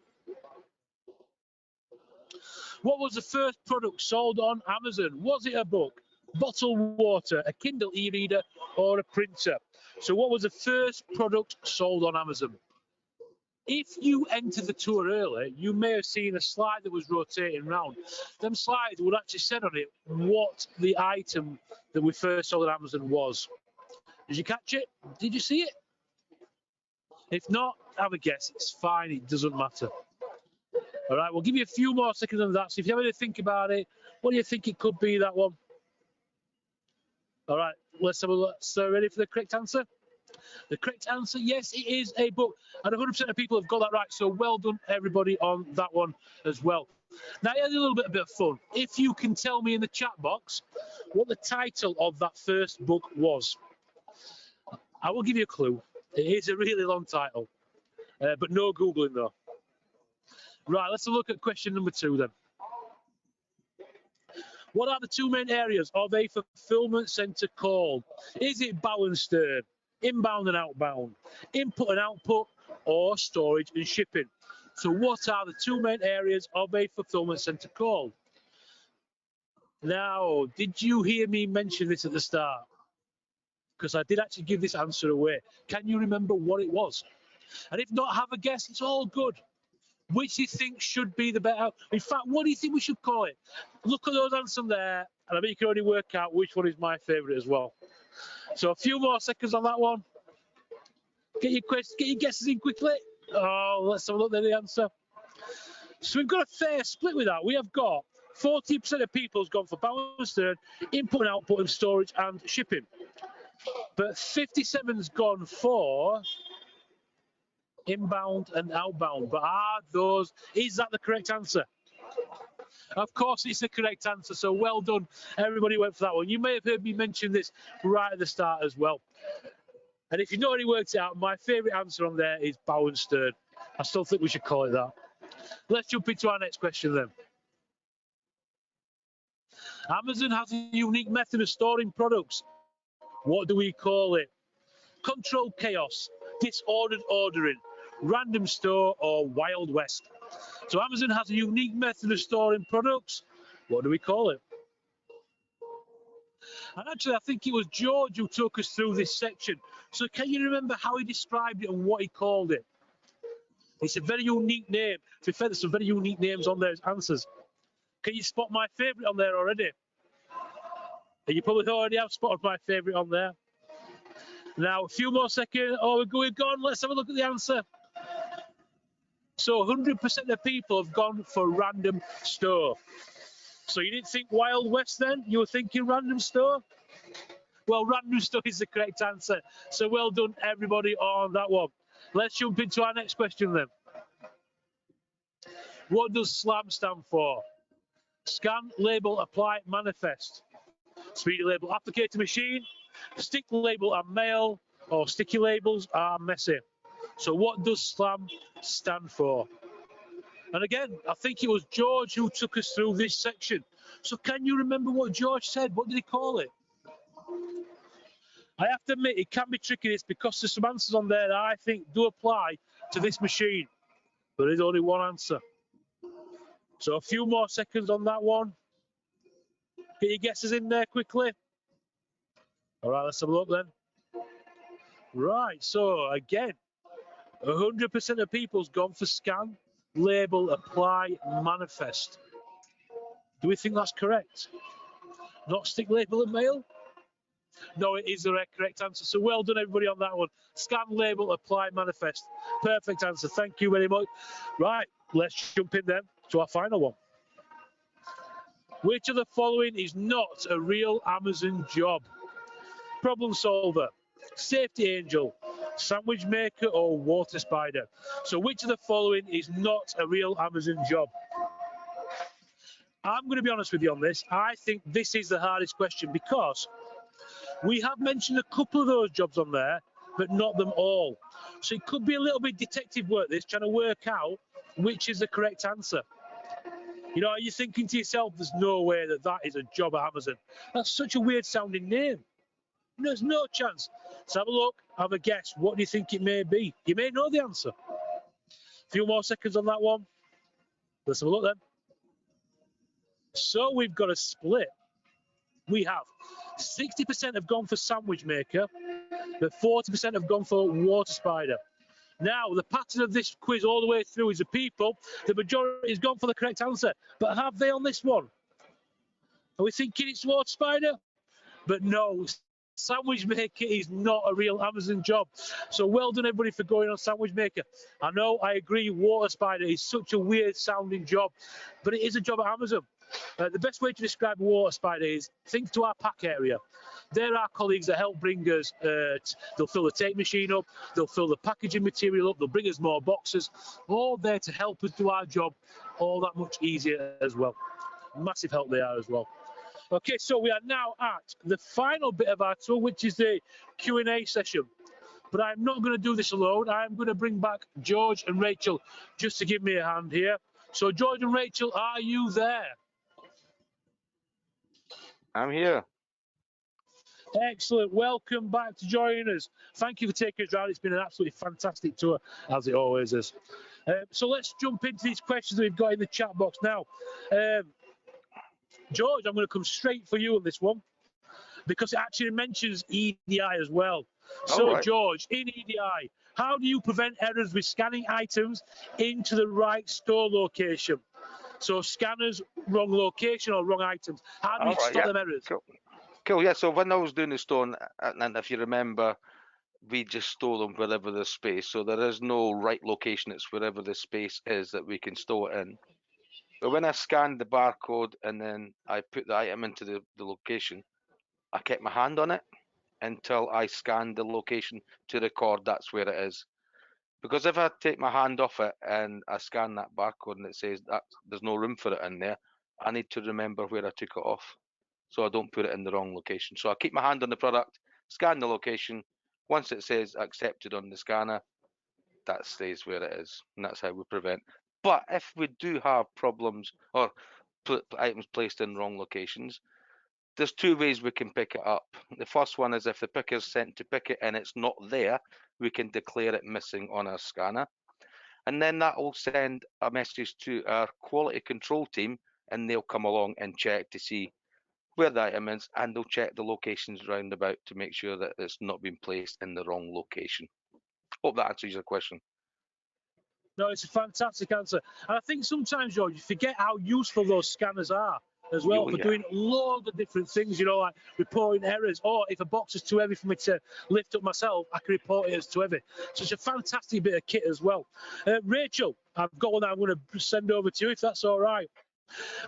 What was the first product sold on Amazon? Was it a book, bottled water, a Kindle e-reader, or a printer? So what was the first product sold on Amazon? If you entered the tour early, you may have seen a slide that was rotating around. Them slides would actually say on it what the item that we first sold on Amazon was. Did you catch it? Did you see it? If not, have a guess. It's fine. It doesn't matter. All right, we'll give you a few more seconds on that. So if you have to think about it, what do you think it could be, that one? All right, let's have a look. So ready for the correct answer? The correct answer, yes, it is a book. And 100% of people have got that right. So well done, everybody, on that one as well. Now, here's a little bit of fun. If you can tell me in the chat box what the title of that first book was. I will give you a clue. It is a really long title, but no Googling, though. Right, let's have a look at question number 2 then. What are the 2 main areas of a fulfillment centre called? Is it bow and stern, inbound and outbound, input and output, or storage and shipping? So what are the 2 main areas of a fulfillment centre called? Now, did you hear me mention this at the start? Because I did actually give this answer away. Can you remember what it was? And if not, have a guess. It's all good. Which do you think should be the better? In fact, what do you think we should call it? Look at those answers there, and I bet you can already work out which one is my favourite as well. So a few more seconds on that one. Get your guesses in quickly. Oh, let's have a look at the answer. So we've got a fair split with that. We have got 40% of people has gone for bow and stern, input and output, and storage and shipping. But 57's gone for inbound and outbound. But is that the correct answer? Of course it's the correct answer, so well done. Everybody went for that one. You may have heard me mention this right at the start as well. And if you've not already worked it out, my favourite answer on there is bow and stern. I still think we should call it that. Let's jump into our next question then. Amazon has a unique method of storing products. What do we call it? Controlled chaos, disordered ordering, random store, or Wild West? So Amazon has a unique method of storing products. What do we call it? And actually, I think it was George who took us through this section. So can you remember how he described it and what he called it? It's a very unique name. To be fair, there's some very unique names on there as answers. Can you spot my favourite on there already? And you probably already have spotted my favourite on there. Now, a few more seconds. Oh, we're gone. Let's have a look at the answer. So 100% of people have gone for random store. So you didn't think Wild West then? You were thinking random store? Well, random store is the correct answer. So well done, everybody, on that one. Let's jump into our next question then. What does SLAM stand for? Scan, label, apply, manifest. Speedy label, applicator machine. Stick label and mail, or sticky labels are messy. So what does SLAM stand for? And again, I think it was George who took us through this section. So can you remember what George said? What did he call it? I have to admit, it can be tricky this because there's some answers on there that I think do apply to this machine. But there's only one answer. So a few more seconds on that one. Get your guesses in there quickly. All right, let's have a look then. Right, so again, 100% of people's gone for scan, label, apply, manifest. Do we think that's correct? Not stick, label, and mail? No, it is the correct answer. So well done, everybody, on that one. Scan, label, apply, manifest. Perfect answer. Thank you very much. Right, let's jump in then to our final one. Which of the following is not a real Amazon job? Problem solver, safety angel, sandwich maker, or water spider? So which of the following is not a real Amazon job? I'm going to be honest with you on this. I think this is the hardest question because we have mentioned a couple of those jobs on there, but not them all. So it could be a little bit detective work, this, trying to work out which is the correct answer. You know, are you thinking to yourself, there's no way that that is a job at Amazon? That's such a weird sounding name. There's no chance. Let's have a look, have a guess. What do you think it may be? You may know the answer. A few more seconds on that one. Let's have a look then. So we've got a split. We have 60% have gone for sandwich maker, but 40% have gone for water spider. Now, the pattern of this quiz all the way through is the majority has gone for the correct answer. But have they on this one? Are we thinking it's water spider? But no, sandwich maker is not a real Amazon job. So well done, everybody, for going on sandwich maker. I know, I agree, water spider is such a weird sounding job, but it is a job at Amazon. The best way to describe a water spider is think to our pack area. They're our colleagues that help bring us, they'll fill the tape machine up, they'll fill the packaging material up, they'll bring us more boxes, all there to help us do our job all that much easier as well. Massive help they are as well. Okay, so we are now at the final bit of our tour, which is the Q&A session. But I'm not going to do this alone. I'm going to bring back George and Rachel just to give me a hand here. So George and Rachel, are you there? I'm here. Excellent. Welcome back to joining us. Thank you for taking us around. It's been an absolutely fantastic tour, as it always is. So let's jump into these questions that we've got in the chat box now. George, I'm going to come straight for you on this one because it actually mentions EDI as well. So, right. George, in EDI, how do you prevent errors with scanning items into the right store location? So, scanners, wrong location or wrong items. How do you stop them errors? Cool. Yeah, so when I was doing the store, and if you remember, we just store them wherever there's space. So there is no right location. It's wherever the space is that we can store it in. But when I scanned the barcode and then I put the item into the location, I kept my hand on it until I scanned the location to record that's where it is. Because if I take my hand off it and I scan that barcode and it says that there's no room for it in there, I need to remember where I took it off so I don't put it in the wrong location. So I keep my hand on the product, scan the location. Once it says accepted on the scanner, that stays where it is, and that's how we prevent. But if we do have problems or items placed in wrong locations, there's two ways we can pick it up. The first one is if the picker's sent to pick it and it's not there, we can declare it missing on our scanner. And then that will send a message to our quality control team and they'll come along and check to see where the item is, and they'll check the locations round about to make sure that it's not been placed in the wrong location. Hope that answers your question. No, it's a fantastic answer. And I think sometimes, George, you forget how useful those scanners are as well for doing loads of different things, you know, like reporting errors, or if a box is too heavy for me to lift up myself, I can report it as too heavy. So it's a fantastic bit of kit as well. Rachel, I've got one that I'm going to send over to you, if that's all right.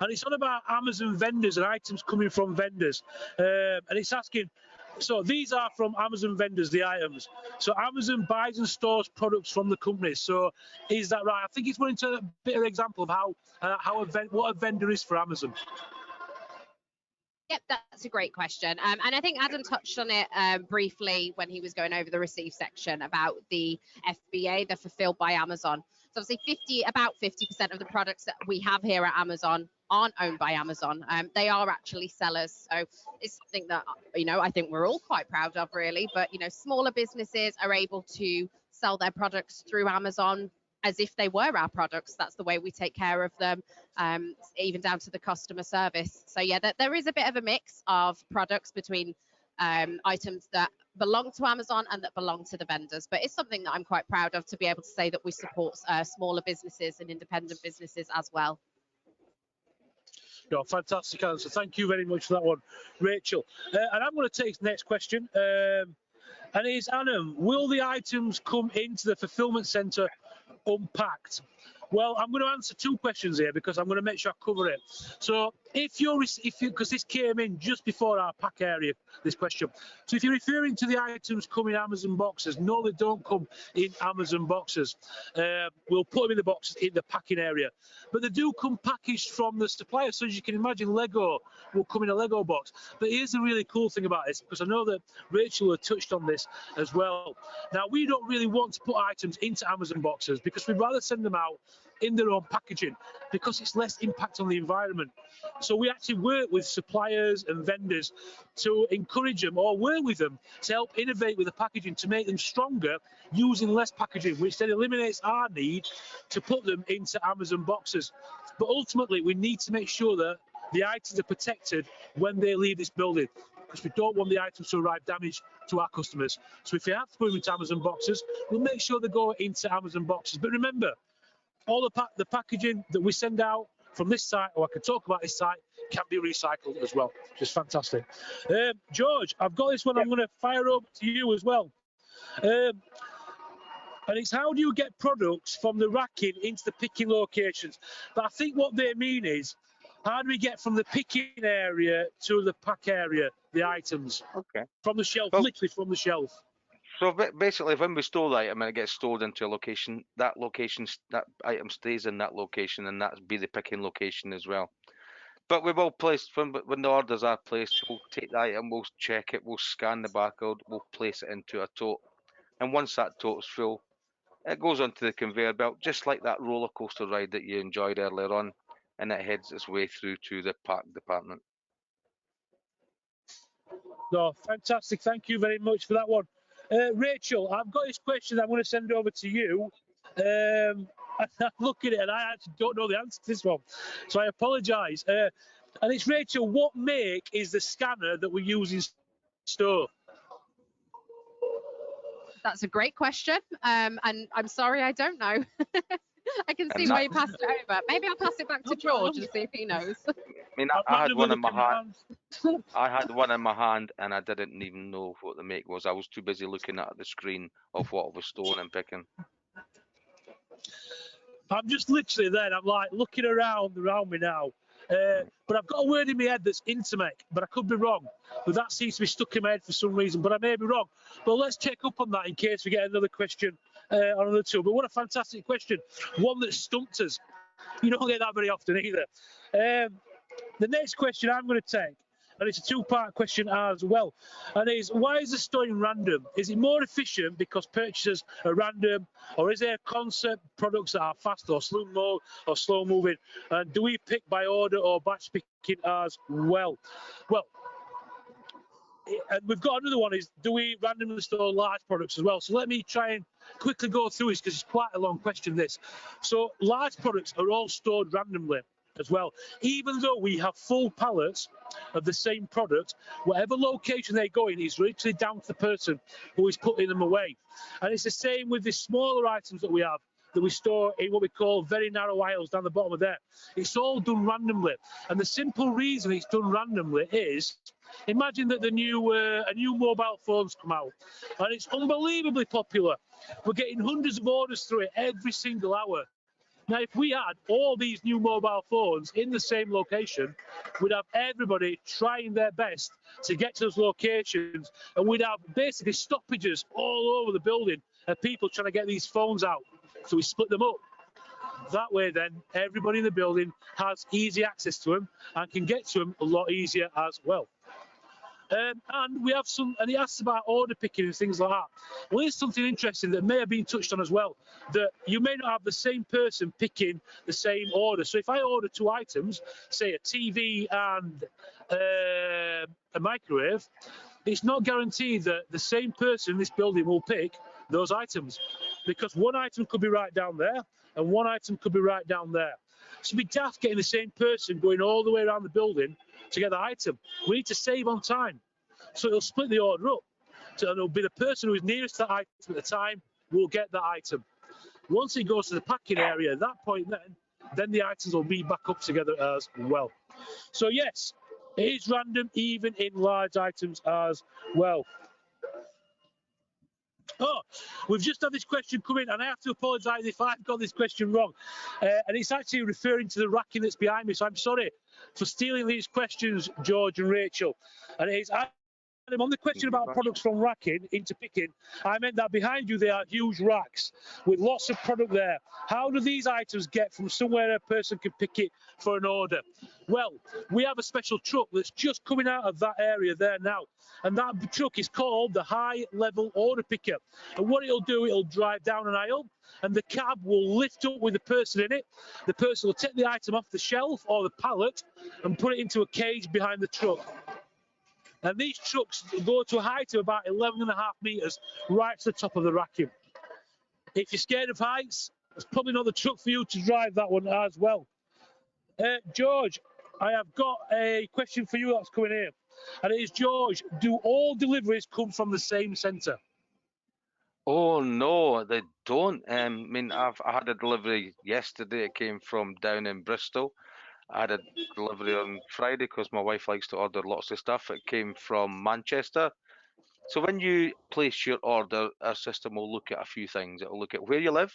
And it's on about Amazon vendors and items coming from vendors. And it's asking, so these are from Amazon vendors, the items. So Amazon buys and stores products from the company. So is that right? I think it's one into a bit of an example of what a vendor is for Amazon. Yep, that's a great question. And I think Adam touched on it briefly when he was going over the receive section about the FBA, the Fulfilled by Amazon. So obviously about 50% of the products that we have here at Amazon aren't owned by Amazon. They are actually sellers. So it's something that, you know, I think we're all quite proud of really, but, you know, smaller businesses are able to sell their products through Amazon as if they were our products. That's the way we take care of them, even down to the customer service. So yeah, there is a bit of a mix of products between items that belong to Amazon and that belong to the vendors, but it's something that I'm quite proud of, to be able to say that we support smaller businesses and independent businesses as well. No, fantastic answer. Thank you very much for that one, Rachel. And I'm going to take the next question. And it is, Adam, will the items come into the fulfillment centre unpacked? Well, I'm going to answer two questions here because I'm going to make sure I cover it. So because this came in just before our pack area, this question. So if you're referring to the items come in Amazon boxes, no, they don't come in Amazon boxes. We'll put them in the boxes in the packing area. But they do come packaged from the supplier. So as you can imagine, Lego will come in a Lego box. But here's the really cool thing about this, because I know that Rachel had touched on this as well. Now, we don't really want to put items into Amazon boxes because we'd rather send them out in their own packaging because it's less impact on the environment. So we actually work with suppliers and vendors to encourage them or work with them to help innovate with the packaging to make them stronger using less packaging, which then eliminates our need to put them into Amazon boxes. But ultimately, we need to make sure that the items are protected when they leave this building, because we don't want the items to arrive damaged to our customers. So if we have to put them into Amazon boxes, we'll make sure they go into Amazon boxes. But remember, all the packaging that we send out from this site, or I can talk about this site, can be recycled as well, which is fantastic. George, I've got this one. I'm going to fire over to you as well. And it's, how do you get products from the racking into the picking locations? But I think what they mean is, How do we get from the picking area to the pack area, the items? Okay. From the shelf, Well- literally from the shelf. So basically, when we store the item and it gets stored into a location, that item stays in that location, and that's be the picking location as well. But we will place when the orders are placed, we'll take the item, we'll check it, we'll scan the barcode, we'll place it into a tote, and once that tote's full, it goes onto the conveyor belt, just like that roller coaster ride that you enjoyed earlier on, and it heads its way through to the pack department. No, fantastic. Thank you very much for that one. Rachel, I've got this question I'm going to send over to you. I'm looking at it and I actually don't know the answer to this one, so I apologise. And it's Rachel, what make is the scanner that we use in store? That's a great question. And I'm sorry, I don't know. I can see why you passed it over. Maybe I'll pass it back to George and see if he knows. I mean, I had one in my hand. I had one in my hand, and I didn't even know what the make was. I was too busy looking at the screen of what was storing and picking. I'm just literally there. I'm like looking around me now. But I've got a word in my head that's Intermec, but I could be wrong. But that seems to be stuck in my head for some reason, but I may be wrong. But let's check up on that in case we get another question on another two. But what a fantastic question. One that stumped us. You don't get that very often either. The next question I'm going to take, and it's a two-part question as well, and is why is the storing random? Is it more efficient because purchases are random, or is there concept products that are fast or slow moving? And do we pick by order or batch picking as well? Well, and we've got another one, is do we randomly store large products as well? So let me try and quickly go through this because it's quite a long question, this. So large products are all stored randomly as well. Even though we have full pallets of the same product, whatever location they go in is literally down to the person who is putting them away. And it's the same with the smaller items that we have, that we store in what we call very narrow aisles down the bottom of there. It's all done randomly. And the simple reason it's done randomly is, imagine that a new mobile phone's come out and it's unbelievably popular. We're getting hundreds of orders through it every single hour. Now, if we had all these new mobile phones in the same location, we'd have everybody trying their best to get to those locations, and we'd have basically stoppages all over the building of people trying to get these phones out. So we split them up. That way, then, everybody in the building has easy access to them and can get to them a lot easier as well. And we have some, and he asks about order picking and things like that. Well, here's something interesting that may have been touched on as well, that you may not have the same person picking the same order. So if I order two items, say a TV and a microwave, it's not guaranteed that the same person in this building will pick those items, because one item could be right down there and one item could be right down there. So it'd be daft getting the same person going all the way around the building to get the item. We need to save on time. So it'll split the order up. So it'll be the person who is nearest to that item at the time will get that item. Once it goes to the packing area, at that point then the items will be back up together as well. So yes, it is random even in large items as well. Oh, we've just had this question come in, and I have to apologise if I've got this question wrong. And it's actually referring to the racking that's behind me, so I'm sorry for stealing these questions, George and Rachel. And it is, on the question about products from racking into picking, I meant that behind you there are huge racks with lots of product there. How do these items get from somewhere a person can pick it for an order? Well, we have a special truck that's just coming out of that area there now. And that truck is called the High Level Order Picker. And what it'll do, it'll drive down an aisle and the cab will lift up with the person in it. The person will take the item off the shelf or the pallet and put it into a cage behind the truck. And these trucks go to a height of about 11.5 meters right to the top of the racking. If you're scared of heights, it's probably not the truck for you to drive that one as well. George, I have got a question for you that's coming here. And it is, George, do all deliveries come from the same centre? Oh no, they don't. I mean, I had a delivery yesterday. It came from down in Bristol. I had a delivery on Friday because my wife likes to order lots of stuff. It came from Manchester. So when you place your order, our system will look at a few things. It will look at where you live,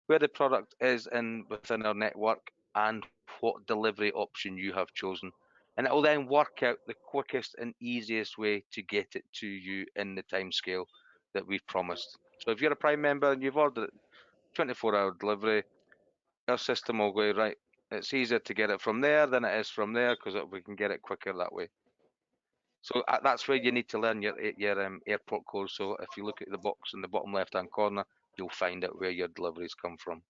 where the product is within our network, and what delivery option you have chosen. And it will then work out the quickest and easiest way to get it to you in the time scale that we've promised. So if you're a Prime member and you've ordered it 24-hour delivery, our system will go, right, it's easier to get it from there than it is from there because we can get it quicker that way. So that's where you need to learn your airport code. So if you look at the box in the bottom left-hand corner, you'll find out where your deliveries come from.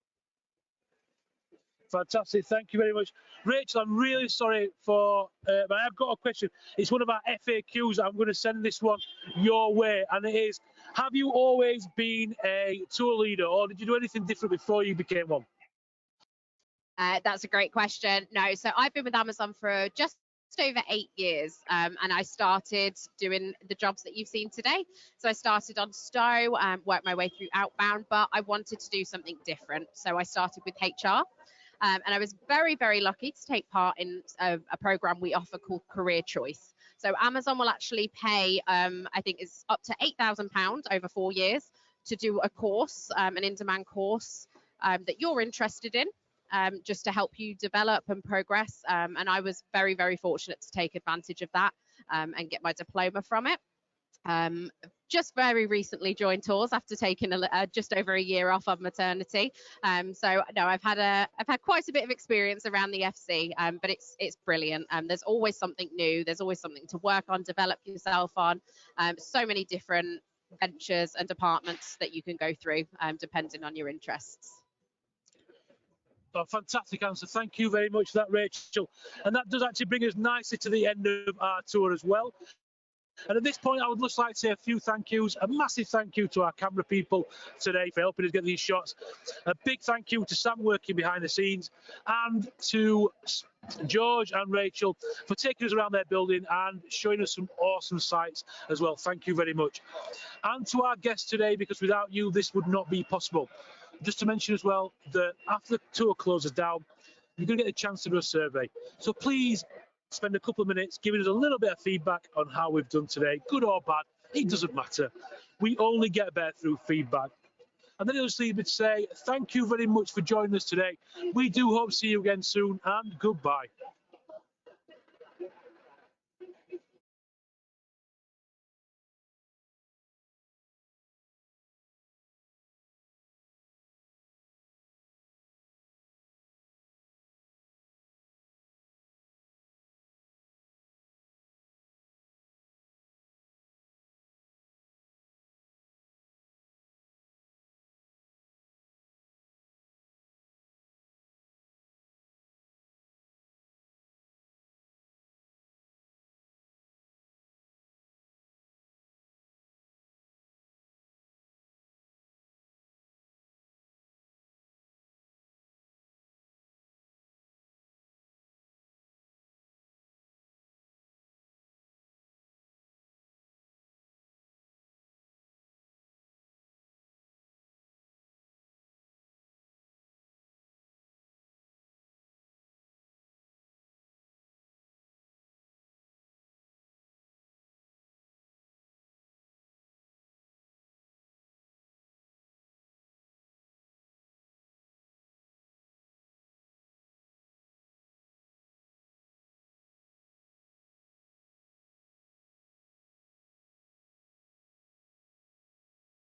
Fantastic, thank you very much. Rachel, I'm really sorry but I've got a question. It's one of our FAQs. I'm going to send this one your way, and it is, have you always been a tour leader, or did you do anything different before you became one? That's a great question. No, so I've been with Amazon for just over 8 years, and I started doing the jobs that you've seen today. So I started on Stow, worked my way through outbound, but I wanted to do something different. So I started with HR. And I was very, very lucky to take part in a program we offer called Career Choice. So Amazon will actually pay, I think it's up to £8,000 over 4 years to do a course, an in-demand course that you're interested in, just to help you develop and progress. And I was very, very fortunate to take advantage of that and get my diploma from it. Just very recently joined Tours after taking just over a year off of maternity. So no, I've had quite a bit of experience around the FC, but it's brilliant. There's always something new. There's always something to work on, develop yourself on. So many different ventures and departments that you can go through, depending on your interests. Oh, fantastic answer. Thank you very much for that, Rachel. And that does actually bring us nicely to the end of our tour as well. And at this point, I would just like to say a few thank yous. A massive thank you to our camera people today for helping us get these shots. A big thank you to Sam working behind the scenes, and to George and Rachel for taking us around their building and showing us some awesome sights as well. Thank you very much. And to our guests today, because without you, this would not be possible. Just to mention as well that after the tour closes down, you're going to get a chance to do a survey. So please spend a couple of minutes giving us a little bit of feedback on how we've done today, good or bad. It doesn't matter. We only get better through feedback. And then it'll just leave me to say thank you very much for joining us today. We do hope to see you again soon, and goodbye.